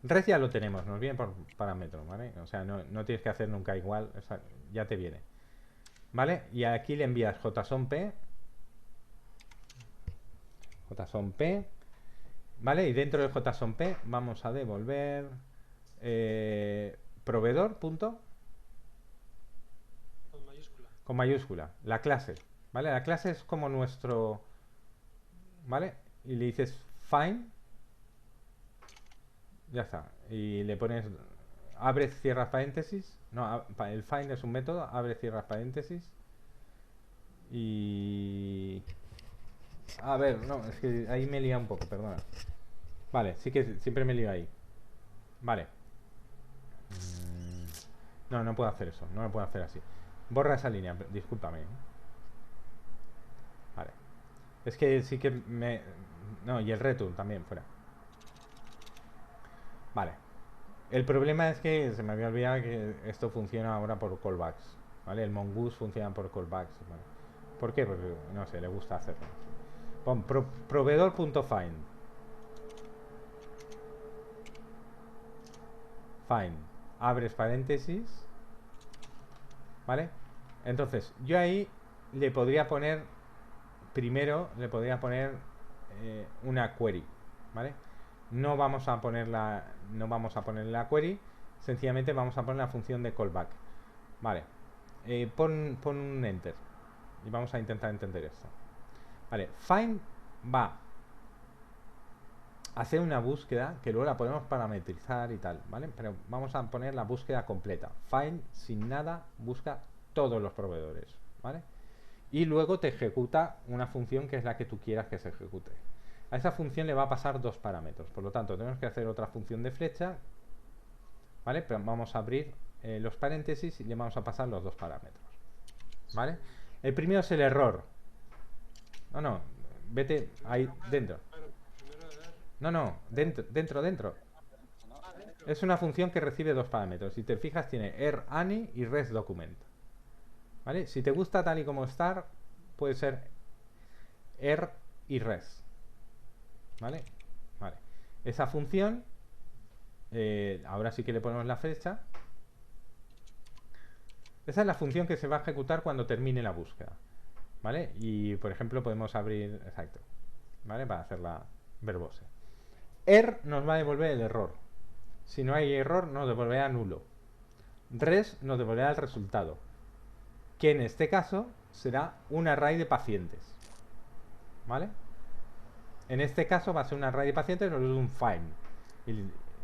S1: Res ya lo tenemos, nos viene por parámetro, ¿vale? O sea, no tienes que hacer nunca igual, o sea, ya te viene. ¿Vale? Y aquí le envías JSON-P. JSON-P. ¿Vale? Y dentro de JSON-P vamos a devolver proveedor. Punto,
S3: Con mayúscula.
S1: con mayúscula. La clase. ¿Vale? La clase es como nuestro... ¿Vale? Y le dices find. Ya está. Y le pones abre, cierra paréntesis. No, el find es un método. Abre, cierra paréntesis. Y... A ver, no, es que ahí me he liado un poco, perdona. Vale, sí que siempre me lío ahí. Vale. No puedo hacer eso. No lo puedo hacer así. Borra esa línea, discúlpame. Vale. Es que sí que me... No, y el return también, fuera. Vale. El problema es que se me había olvidado que esto funciona ahora por callbacks. ¿Vale? El mongoose funciona por callbacks. ¿Vale? ¿Por qué? Porque, no sé, le gusta hacerlo. Pon proveedor.find. Find. Abres paréntesis. ¿Vale? Entonces, yo ahí le podría poner... Primero le podría poner una query. ¿Vale? No vamos a poner la query. Sencillamente vamos a poner la función de callback. Vale. Pon un enter. Y vamos a intentar entender esto. Vale. Find va a hacer una búsqueda que luego la podemos parametrizar y tal, ¿vale? Pero vamos a poner la búsqueda completa. Find sin nada busca todos los proveedores, ¿vale? Y luego te ejecuta una función que es la que tú quieras que se ejecute. A esa función le va a pasar dos parámetros. Por lo tanto, tenemos que hacer otra función de flecha, ¿vale? Pero vamos a abrir los paréntesis y le vamos a pasar los dos parámetros, ¿vale? El primero es el error. No, vete ahí dentro. No, dentro. Es una función que recibe dos parámetros. Si te fijas, tiene errAny y resDocument. ¿Vale? Si te gusta tal y como está, puede ser er y res. ¿Vale? Vale. Esa función, ahora sí que le ponemos la flecha. Esa es la función que se va a ejecutar cuando termine la búsqueda. ¿Vale? Y, por ejemplo, podemos abrir... Exacto. ¿Vale? Para hacerla verbose. Nos va a devolver el error. Si no hay error, nos devolverá nulo. Res nos devolverá el resultado, que en este caso será un array de pacientes. ¿Vale? En este caso va a ser un array de pacientes, nos es un find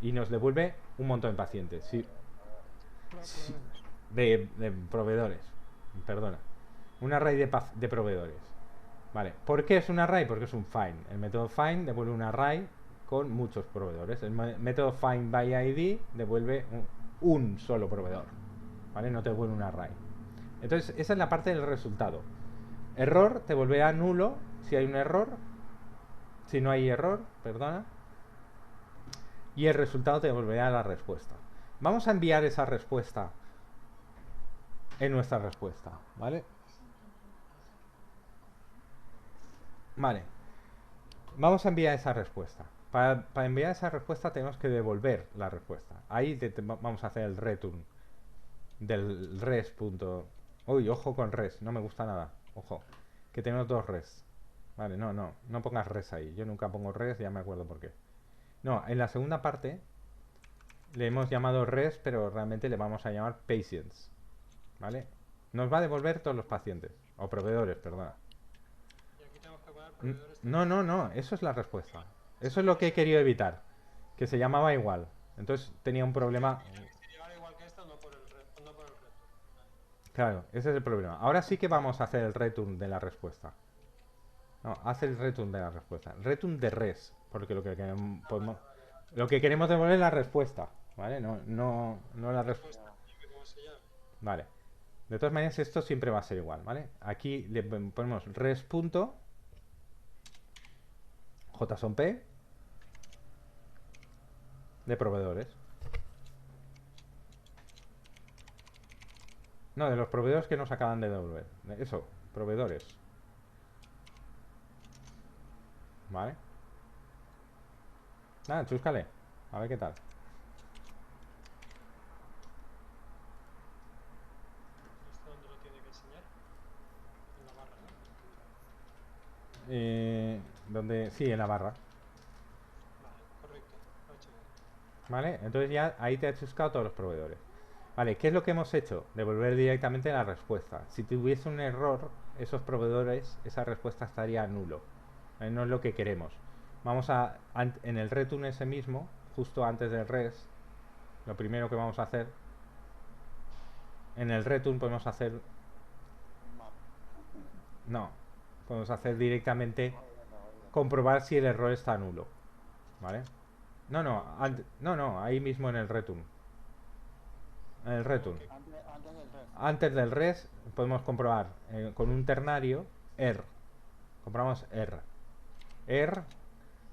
S1: y nos devuelve un montón de pacientes. De proveedores. Perdona. Un array de proveedores. Vale. ¿Por qué es un array? Porque es un find. El método find devuelve un array con muchos proveedores. El método find by ID devuelve un solo proveedor. ¿Vale? No te devuelve un array. Entonces, esa es la parte del resultado. Error te volverá nulo si hay un error. Si no hay error, perdona. Y el resultado te devolverá la respuesta. Vamos a enviar esa respuesta en nuestra respuesta, ¿vale? Vale. Vamos a enviar esa respuesta. Para enviar esa respuesta tenemos que devolver la respuesta. Ahí vamos a hacer el return del res. Uy, ojo con res, no me gusta nada. Ojo, que tenemos dos res. Vale, no pongas res ahí. Yo nunca pongo res, ya me acuerdo por qué. No, en la segunda parte le hemos llamado res, pero realmente le vamos a llamar patients. ¿Vale? Nos va a devolver todos los pacientes. O proveedores, perdona.
S3: que poner proveedores.
S1: No, eso es la respuesta. Eso es lo que he querido evitar, que se llamaba igual. Entonces tenía un problema.
S3: Si llegara igual que esto, no por el reto.
S1: Claro, ese es el problema. Ahora sí que vamos a hacer el return de la respuesta. No, hace el return de la respuesta. Return de res, porque lo que queremos, lo que queremos devolver es la respuesta, ¿vale? No la respuesta.
S3: ¿Cómo se llama?
S1: Vale. De todas maneras, esto siempre va a ser igual, ¿vale? Aquí le ponemos res.jsonp de proveedores. No, de los proveedores que nos acaban de devolver. Eso, proveedores. Vale. Nada, chúscale. A ver qué tal.
S3: ¿Esto dónde lo tiene que enseñar? En la barra, ¿no?
S1: Donde, sí, en la barra.
S3: Vale, correcto. Lo he hecho bien.
S1: ¿Vale? Entonces ya ahí te ha chuscado todos los proveedores. Vale, ¿qué es lo que hemos hecho? Devolver directamente la respuesta. Si tuviese un error, esos proveedores, esa respuesta estaría nulo. No es lo que queremos. Vamos a, en el return ese mismo, justo antes del res, lo primero que vamos a hacer, en el return podemos hacer, no, podemos hacer directamente comprobar si el error está nulo. ¿Vale? No, ahí mismo en el return. En el return. Antes del res podemos comprobar con un ternario error. Comprobamos error,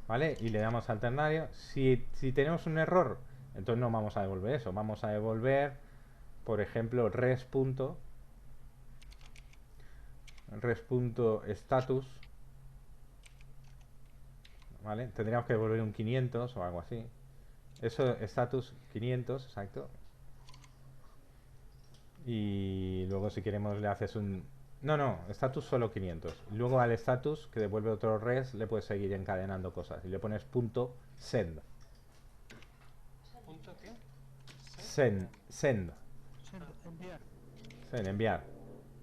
S1: ¿vale? Y le damos al ternario. Si tenemos un error, entonces no vamos a devolver eso. Vamos a devolver, por ejemplo, res.status, ¿vale? Tendríamos que devolver un 500 o algo así. Eso, status 500, exacto. Y luego si queremos le haces un... No, status solo 500. Luego al status, que devuelve otro res, le puedes seguir encadenando cosas. Y le pones punto send.
S3: ¿Punto qué?
S1: Send.
S4: Enviar.
S1: Send, enviar.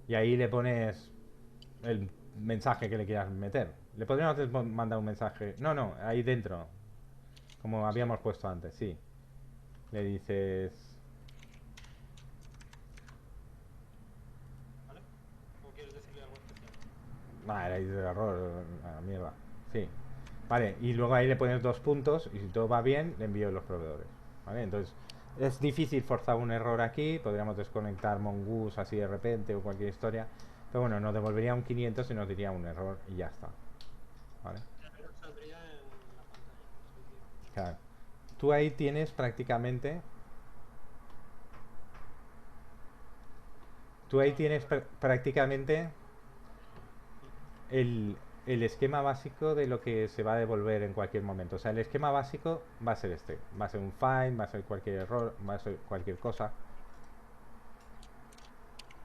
S1: Y ahí le pones el mensaje que le quieras meter. Le podríamos mandar un mensaje... No, ahí dentro. Como habíamos puesto antes, sí. Le dices...
S3: ¿Vale? ¿O quieres decirle algo especial?
S1: Vale, ahí de error, a la mierda. Sí. Vale, y luego ahí le pones 2 puntos y si todo va bien, le envío los proveedores. ¿Vale? Entonces, es difícil forzar un error aquí. Podríamos desconectar Mongoose así de repente o cualquier historia. Pero bueno, nos devolvería un 500 y nos diría un error y ya está. ¿Vale?
S3: Pero saldría en la pantalla.
S1: Claro. Tú ahí tienes prácticamente... prácticamente el esquema básico de lo que se va a devolver en cualquier momento. O sea, el esquema básico va a ser este. Va a ser un find, va a ser cualquier error, va a ser cualquier cosa.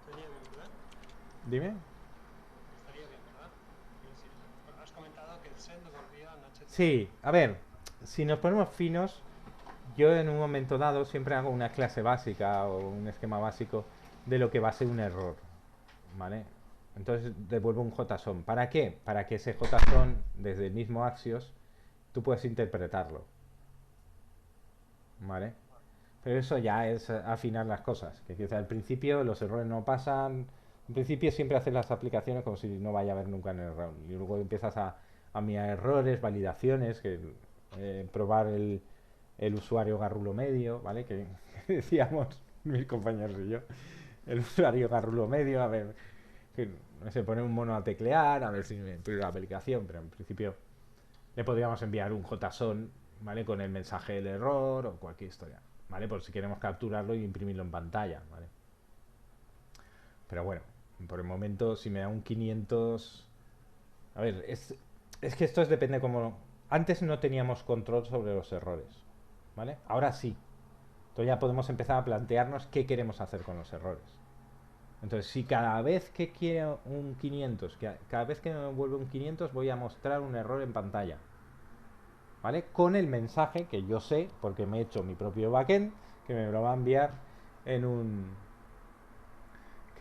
S3: Estaría bien, ¿verdad?
S1: Dime.
S3: Estaría bien, ¿verdad? Quiero decir, has comentado que el send devolvía en HTML.
S1: Sí, a ver, si nos ponemos finos, yo en un momento dado siempre hago una clase básica o un esquema básico de lo que va a ser un error, ¿vale? Entonces devuelvo un JSON. ¿Para qué? Para que ese JSON, desde el mismo Axios, tú puedes interpretarlo, ¿vale? Pero eso ya es afinar las cosas. Que al principio los errores no pasan. En principio siempre haces las aplicaciones como si no vaya a haber nunca un error. Y luego empiezas a mirar errores, validaciones, que probar el usuario garrulo medio, ¿vale? Que decíamos mis compañeros y yo. El usuario garrulo medio, a ver, que se pone un mono a teclear, a ver si me pide la aplicación, pero en principio le podríamos enviar un JSON, ¿vale? Con el mensaje del error o cualquier historia, ¿vale? Por si queremos capturarlo y imprimirlo en pantalla, ¿vale? Pero bueno, por el momento, si me da un 500... A ver, es que esto depende como... Antes no teníamos control sobre los errores, ¿vale? Ahora sí. Entonces ya podemos empezar a plantearnos qué queremos hacer con los errores. Entonces, si cada vez que quiero un 500, cada vez que me devuelve un 500, voy a mostrar un error en pantalla, ¿vale? Con el mensaje que yo sé, porque me he hecho mi propio backend, que me lo va a enviar en un...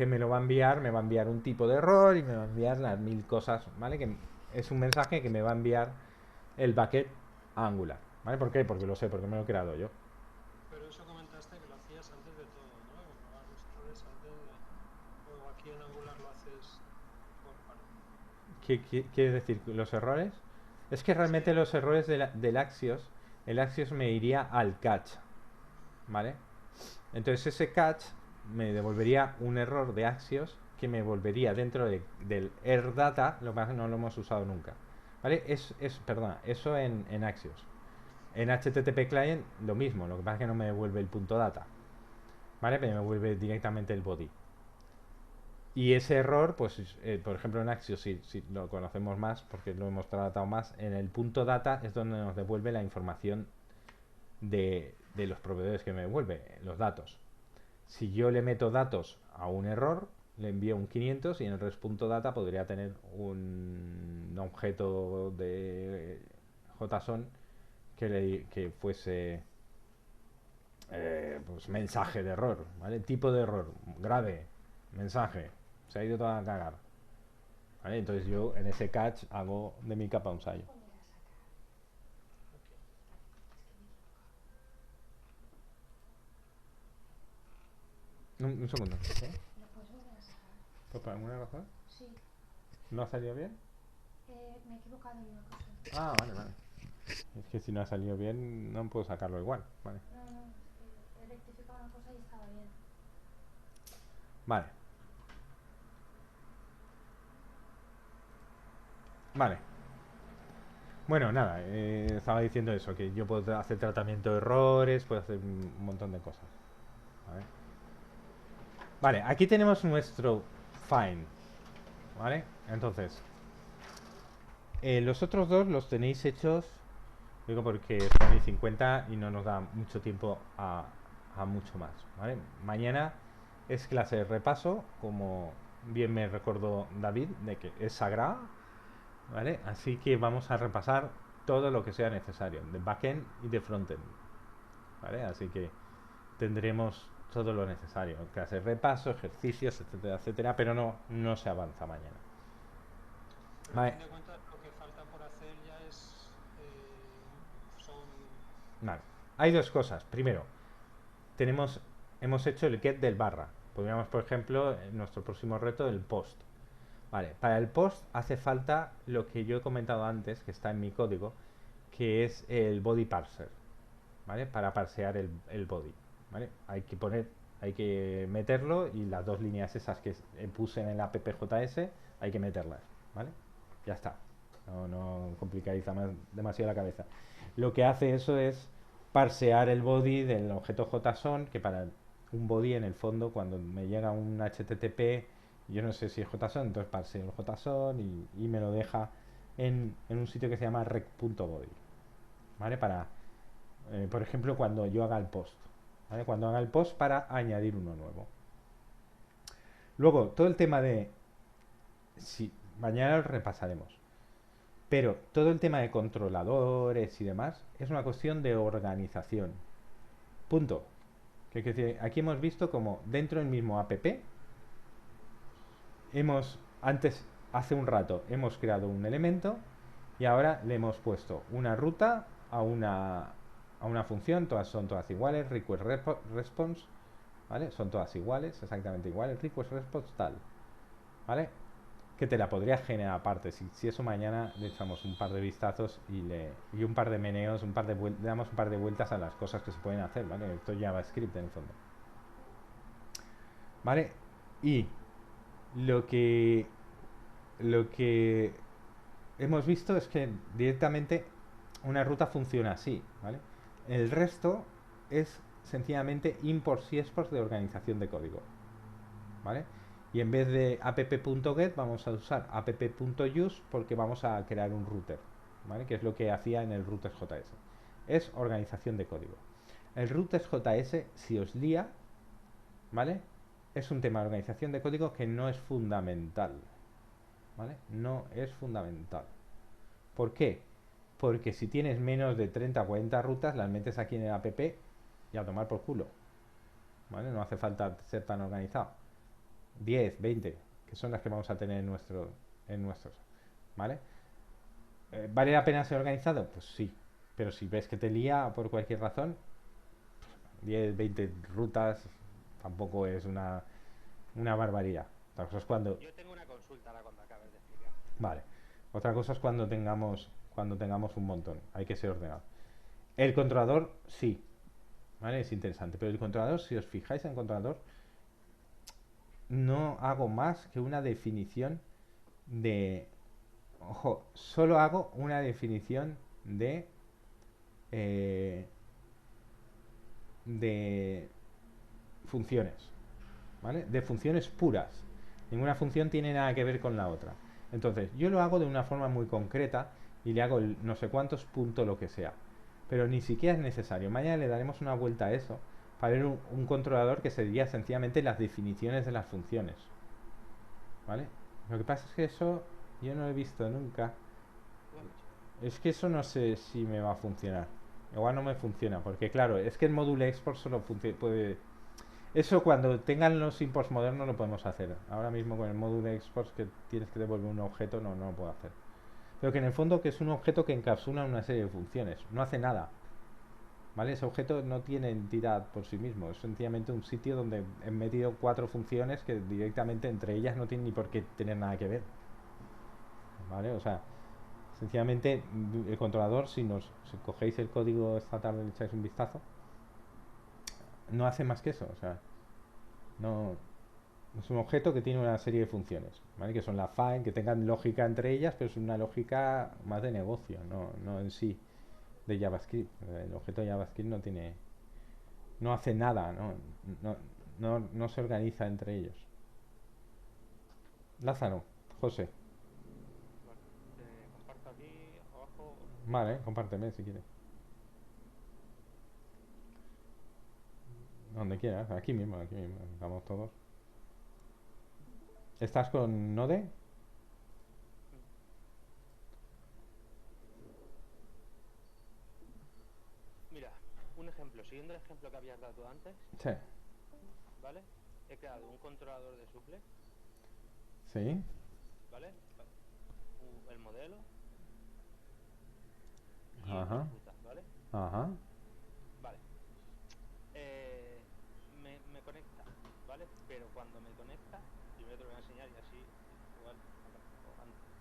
S1: me va a enviar un tipo de error y me va a enviar las 1000 cosas, ¿vale? Que es un mensaje que me va a enviar el bucket a Angular. ¿Vale? ¿Por qué? Porque lo sé, porque me lo he creado yo.
S3: Pero eso comentaste que lo hacías antes de todo, ¿no? Que probabas los errores antes de... O aquí en Angular lo haces por parte.
S1: ¿Qué quieres decir? ¿Los errores? Es que realmente los errores del Axios, el Axios me iría al catch. ¿Vale? Entonces ese catch me devolvería un error de Axios que me volvería dentro del AirData, lo que pasa es que no lo hemos usado nunca. ¿Vale? Perdona, eso en Axios. En HTTP Client lo mismo, lo que pasa es que no me devuelve el punto data. ¿Vale? Pero me devuelve directamente el body. Y ese error, pues, por ejemplo en Axios si lo conocemos más, porque lo hemos tratado más, en el punto data es donde nos devuelve la información de los proveedores que me devuelve, los datos. Si yo le meto datos a un error, le envío un 500 y en el res.data podría tener un objeto de JSON que fuese pues mensaje de error, ¿vale? Tipo de error, grave, mensaje, se ha ido todo a cagar. ¿Vale? Entonces yo en ese catch hago de mi capa un sayo. Un segundo. ¿Sí?
S6: ¿Lo puedes volver a sacar?
S1: ¿Por alguna razón?
S6: Sí.
S1: ¿No ha salido bien?
S6: Me he equivocado en una cosa.
S1: Ah, vale, vale. Es que si no ha salido bien, no puedo sacarlo igual. Vale.
S6: No, he rectificado una cosa y estaba bien.
S1: Vale. Vale. Bueno, nada, estaba diciendo eso, que yo puedo hacer tratamiento de errores, puedo hacer un montón de cosas. ¿Vale? Vale, aquí tenemos nuestro find. ¿Vale? Entonces, los otros dos los tenéis hechos, digo porque son y 50 y no nos da mucho tiempo a mucho más. ¿Vale? Mañana es clase de repaso, como bien me recordó David, de que es sagrada. ¿Vale? Así que vamos a repasar todo lo que sea necesario, de backend y de frontend. ¿Vale? Así que tendremos todo lo necesario, clases de repaso, ejercicios, etcétera, etcétera, pero no se avanza mañana.
S3: Pero a fin de cuentas lo que falta por hacer ya es... son...
S1: Vale. Hay dos cosas. Primero, hemos hecho el get del barra. Podríamos, por ejemplo, en nuestro próximo reto, el post. Vale, para el post hace falta lo que yo he comentado antes, que está en mi código, que es el body parser, ¿vale? Para parsear el body, ¿vale? Hay que meterlo y las dos líneas esas que puse en el app.js hay que meterlas, ¿vale? Ya está. No complicáis demasiado la cabeza. Lo que hace eso es parsear el body del objeto JSON, que para un body en el fondo cuando me llega un HTTP, yo no sé si es JSON, entonces parseo el JSON y me lo deja en un sitio que se llama rec.body, ¿vale? Para, por ejemplo, cuando yo haga el post, ¿vale? Cuando haga el post para añadir uno nuevo. Luego, todo el tema de... Si, mañana lo repasaremos. Pero todo el tema de controladores y demás es una cuestión de organización. Punto. Aquí hemos visto como dentro del mismo app hace un rato hemos creado un elemento y ahora le hemos puesto una ruta a una función, son todas iguales, request response, ¿vale? Son todas iguales, exactamente iguales, request response tal, ¿vale? Que te la podría generar aparte. Si eso mañana le echamos un par de vistazos y un par de meneos, le damos un par de vueltas a las cosas que se pueden hacer, ¿vale? Esto es JavaScript en el fondo. ¿Vale? Y lo que hemos visto es que directamente una ruta funciona así, ¿vale? El resto es sencillamente imports y exports de organización de código, ¿vale? Y en vez de app.get vamos a usar app.use porque vamos a crear un router, ¿vale? Que es lo que hacía en el routers.js. Es organización de código. El routers.js, si os lía, ¿vale? Es un tema de organización de código que no es fundamental, ¿vale? No es fundamental. ¿Por qué? Porque si tienes menos de 30 o 40 rutas, las metes aquí en el app y a tomar por culo, ¿vale? No hace falta ser tan organizado. 10, 20, que son las que vamos a tener en nuestros, ¿vale? ¿Vale la pena ser organizado? Pues sí. Pero si ves que te lía por cualquier razón, 10, 20 rutas tampoco es una barbaridad. Otra cosa es cuando...
S7: Yo tengo una consulta ahora cuando acabes de explicar.
S1: Vale. Otra cosa es cuando tengamos un montón. Hay que ser ordenado. El controlador, sí. ¿Vale? Es interesante. Pero el controlador, si os fijáis en el controlador, no hago más que una definición de... Ojo, solo hago una definición eh, de funciones, ¿vale? De funciones puras. Ninguna función tiene nada que ver con la otra. Entonces, yo lo hago de una forma muy concreta y le hago el no sé cuántos puntos lo que sea. Pero ni siquiera es necesario. Mañana le daremos una vuelta a eso para ver un controlador que sería sencillamente las definiciones de las funciones. ¿Vale? Lo que pasa es que eso yo no lo he visto nunca. Es que eso no sé si me va a funcionar. Igual no me funciona, porque claro, es que el módulo export solo puede... Eso cuando tengan los imports modernos lo podemos hacer. Ahora mismo con el módulo export que tienes que devolver un objeto no lo puedo hacer. Pero que en el fondo que es un objeto que encapsula una serie de funciones. No hace nada. ¿Vale? Ese objeto no tiene entidad por sí mismo. Es sencillamente un sitio donde he metido 4 funciones que directamente entre ellas no tienen ni por qué tener nada que ver. ¿Vale? O sea, sencillamente el controlador, si cogéis el código esta tarde y le echáis un vistazo, no hace más que eso. O sea, no es un objeto que tiene una serie de funciones, ¿vale? Que son la find, que tengan lógica entre ellas, pero es una lógica más de negocio, no en sí de JavaScript. El objeto de JavaScript no hace nada, no se organiza entre ellos. Lázaro, José.
S7: Bueno, te comparto aquí abajo.
S1: Vale, compárteme si quieres. Donde quieras, aquí mismo, estamos todos. ¿Estás con Node?
S7: Mira, un ejemplo, siguiendo el ejemplo que habías dado tú antes,
S1: Sí.
S7: ¿vale? He creado un controlador de suple,
S1: Sí.
S7: ¿vale? El modelo y
S1: Ajá.
S7: unas rutas, ¿vale?
S1: Ajá.
S7: Vale. Me conecta, ¿vale? Pero cuando me conecta, primero te lo voy a enseñar y así, igual,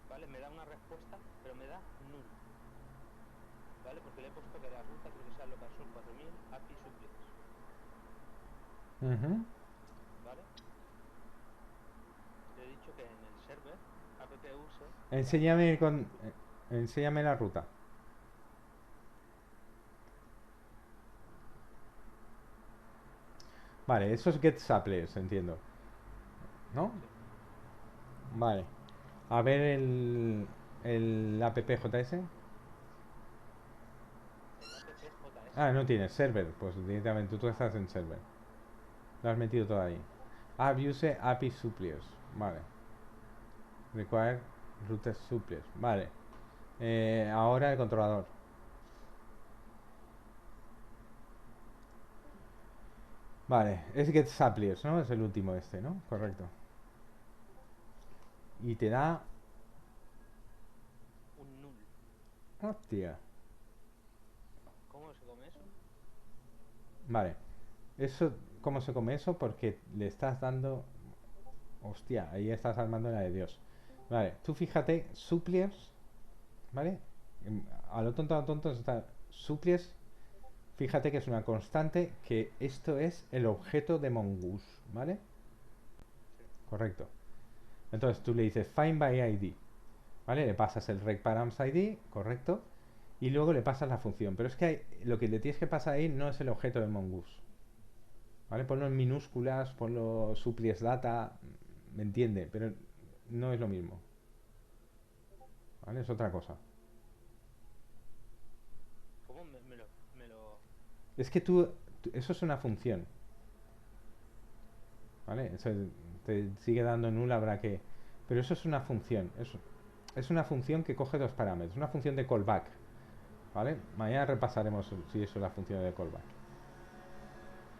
S7: ¿vale? Me da una respuesta, pero me da null, ¿vale? Porque le he puesto que la ruta creo que sea local son 4000 API supplies,
S1: Ujú.
S7: ¿vale? Le he dicho que en el server app-use
S1: Enséñame la ruta. Vale, eso es get suppliers, entiendo. ¿No? Vale. A ver el app.js.
S7: el app.js.
S1: Ah, no tienes server. Pues directamente tú estás en server. Lo has metido todo ahí. App.use API suppliers. Vale. Require route suppliers. Vale. Ahora el controlador. Vale, es get suppliers, ¿no? Es el último este, ¿no? Correcto. Y te da...
S7: Un null.
S1: Hostia.
S7: ¿Cómo se come eso?
S1: Vale. Eso, ¿cómo se come eso? Porque le estás dando... Hostia, ahí estás armando la de Dios. Vale, tú fíjate, suppliers, ¿vale? A lo tonto está suppliers. Fíjate que es una constante, que esto es el objeto de Mongoose, ¿vale? Correcto. Entonces tú le dices find by ID, ¿vale? Le pasas el regparams ID, correcto, y luego le pasas la función. Pero es que lo que le tienes que pasar ahí no es el objeto de Mongoose, ¿vale? Ponlo en minúsculas, ponlo suppliers data, me entiende, pero no es lo mismo, ¿vale? Es otra cosa.
S7: ¿Cómo me lo...
S1: Es que eso es una función, ¿vale? Eso te sigue dando null, habrá que... Pero eso es una función, es una función que coge 2 parámetros, una función de callback, ¿vale? Mañana repasaremos si eso es la función de callback.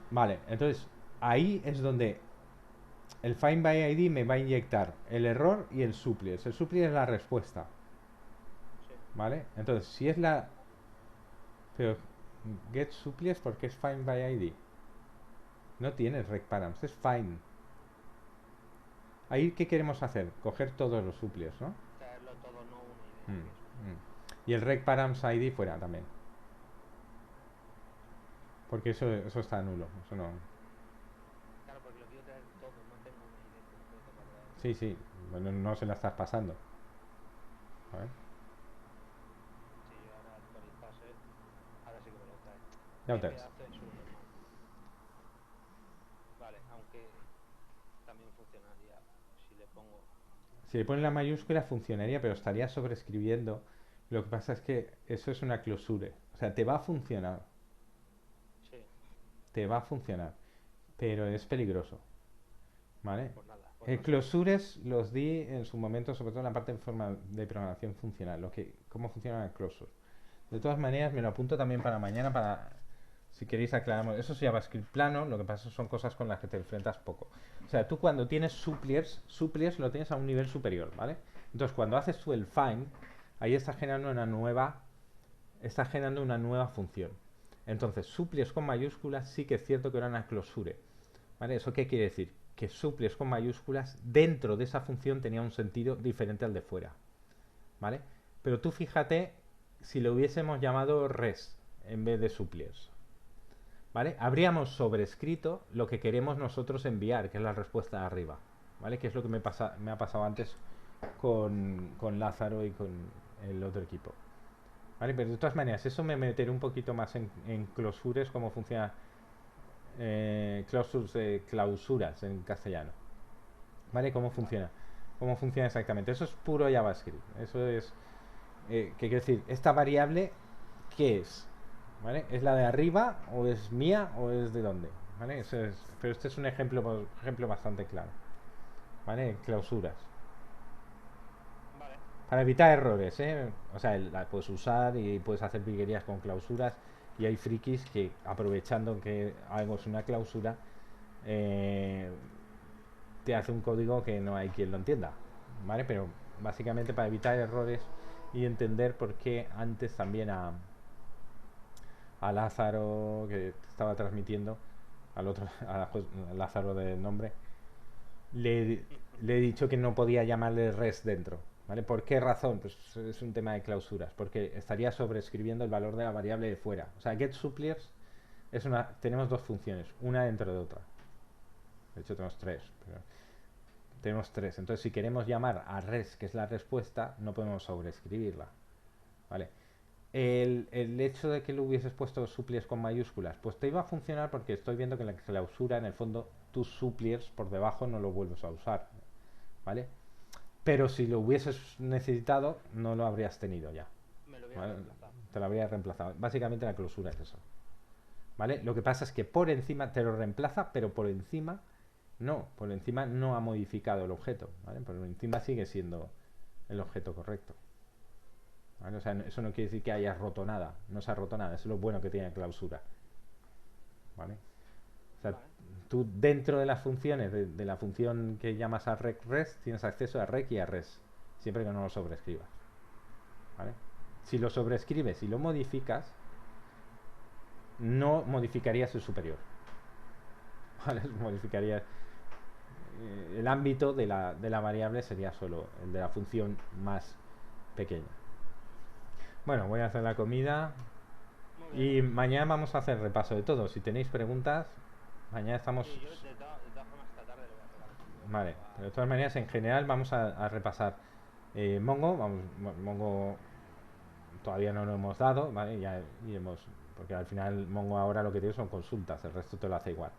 S1: Vale, entonces ahí es donde el find by ID me va a inyectar el error y el suppliers. El suppliers es la respuesta,
S7: Sí.
S1: ¿vale? Entonces, si es la... Pero get suppliers porque es find by ID. No tienes rec params, es find. Ahí, ¿qué queremos hacer? Coger todos los suppliers, ¿no?
S7: Traerlo todo, no uno y
S1: Mm,
S7: eso.
S1: Y el rec params ID fuera también. Porque eso está nulo. Eso no...
S7: Claro, porque lo quiero traer todo, no tengo una ID concreta para traer.
S1: Sí, sí. Bueno, no se la estás pasando. A ver.
S7: Si yo ahora actualizase, ahora sí que me lo trae.
S1: Ya lo
S7: ¿Qué
S1: tienes.
S7: hace? Es un normal. Vale, aunque también funcionaría si le pongo...
S1: Si le pones la mayúscula funcionaría, pero estaría sobreescribiendo. Lo que pasa es que eso es una clausura. O sea, te va a funcionar.
S7: Sí,
S1: Te va a funcionar. Pero es peligroso. ¿Vale?
S7: pues nada. Pues no sé.
S1: Closures los di en su momento, sobre todo en la parte de programación funcional. Cómo funciona el closure. De todas maneras, me lo apunto también para mañana para... Si queréis aclaramos. Eso es JavaScript plano, lo que pasa son cosas con las que te enfrentas poco. O sea, tú cuando tienes suppliers lo tienes a un nivel superior, ¿vale? Entonces, cuando haces tú el find, ahí estás generando una nueva función. Entonces, suppliers con mayúsculas sí que es cierto que era una closure, ¿vale? ¿Eso qué quiere decir? Que suppliers con mayúsculas dentro de esa función tenía un sentido diferente al de fuera, ¿vale? Pero tú fíjate si lo hubiésemos llamado res en vez de suppliers, ¿vale? Habríamos sobrescrito lo que queremos nosotros enviar, que es la respuesta de arriba, ¿vale? Que es lo que me ha pasado antes con Lázaro y con el otro equipo, ¿vale? Pero de todas maneras, eso me meteré un poquito más en clausures, cómo funciona clausuras en castellano, ¿vale? ¿Cómo funciona? ¿Cómo funciona exactamente? Eso es puro JavaScript. Eso es... ¿qué quiere decir? Esta variable, ¿qué es? ¿Vale? ¿Es la de arriba o es mía o es de dónde? ¿Vale? Pero este es un ejemplo bastante claro. ¿Vale? Clausuras.
S7: Vale.
S1: Para evitar errores, ¿eh? O sea, la puedes usar y puedes hacer virguerías con clausuras. Y hay frikis que, aprovechando que algo es una clausura, te hace un código que no hay quien lo entienda, ¿vale? Pero básicamente para evitar errores y entender por qué antes también a Lázaro, que estaba transmitiendo, al otro, a Lázaro del nombre, le he dicho que no podía llamarle res dentro, ¿vale? ¿Por qué razón? Pues es un tema de clausuras, porque estaría sobreescribiendo el valor de la variable de fuera. O sea, getSuppliers tenemos dos funciones, una dentro de otra. De hecho tenemos tres, pero tenemos tres. Entonces, si queremos llamar a res, que es la respuesta, no podemos sobreescribirla, ¿vale? El hecho de que lo hubieses puesto suppliers con mayúsculas, pues te iba a funcionar porque estoy viendo que en la clausura, en el fondo, tus suppliers por debajo no lo vuelves a usar, ¿vale? Pero si lo hubieses necesitado, no lo habrías tenido ya,
S7: Me lo hubiera
S1: ¿vale?
S7: reemplazado.
S1: Te lo habría reemplazado. Básicamente la clausura es eso, ¿vale? Lo que pasa es que por encima te lo reemplaza, pero por encima no ha modificado el objeto, ¿vale? Por encima sigue siendo el objeto correcto, ¿vale? O sea, eso no quiere decir que hayas roto nada, no se ha roto nada, eso es lo bueno que tiene la clausura, ¿vale? O sea,
S7: Vale.
S1: tú dentro de las funciones, de la función que llamas a rec-res, tienes acceso a rec y a res, siempre que no lo sobreescribas, ¿vale? Si lo sobreescribes y lo modificas, no modificarías el superior, ¿vale? Modificarías el ámbito de la variable, sería solo el de la función más pequeña. Bueno, voy a hacer la comida
S7: Muy
S1: y
S7: bien.
S1: mañana vamos a hacer repaso de todo. Si tenéis preguntas, mañana estamos...
S7: Sí, yo de todas formas esta tarde le voy a pegar un poquito.
S1: Vale, pero de todas maneras, en general vamos a repasar Mongo. Mongo todavía no lo hemos dado, ¿vale? Ya iremos, porque al final Mongo ahora lo que tiene son consultas, el resto te lo hace igual.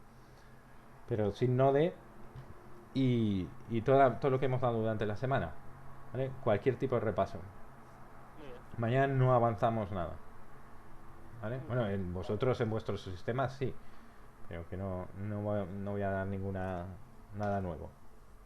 S1: Pero sin Node y todo lo que hemos dado durante la semana, ¿vale? Cualquier tipo de repaso.
S7: Muy bien.
S1: Mañana no avanzamos nada, ¿vale? Bueno, vosotros en vuestros sistemas sí, pero que no voy a dar nada nuevo.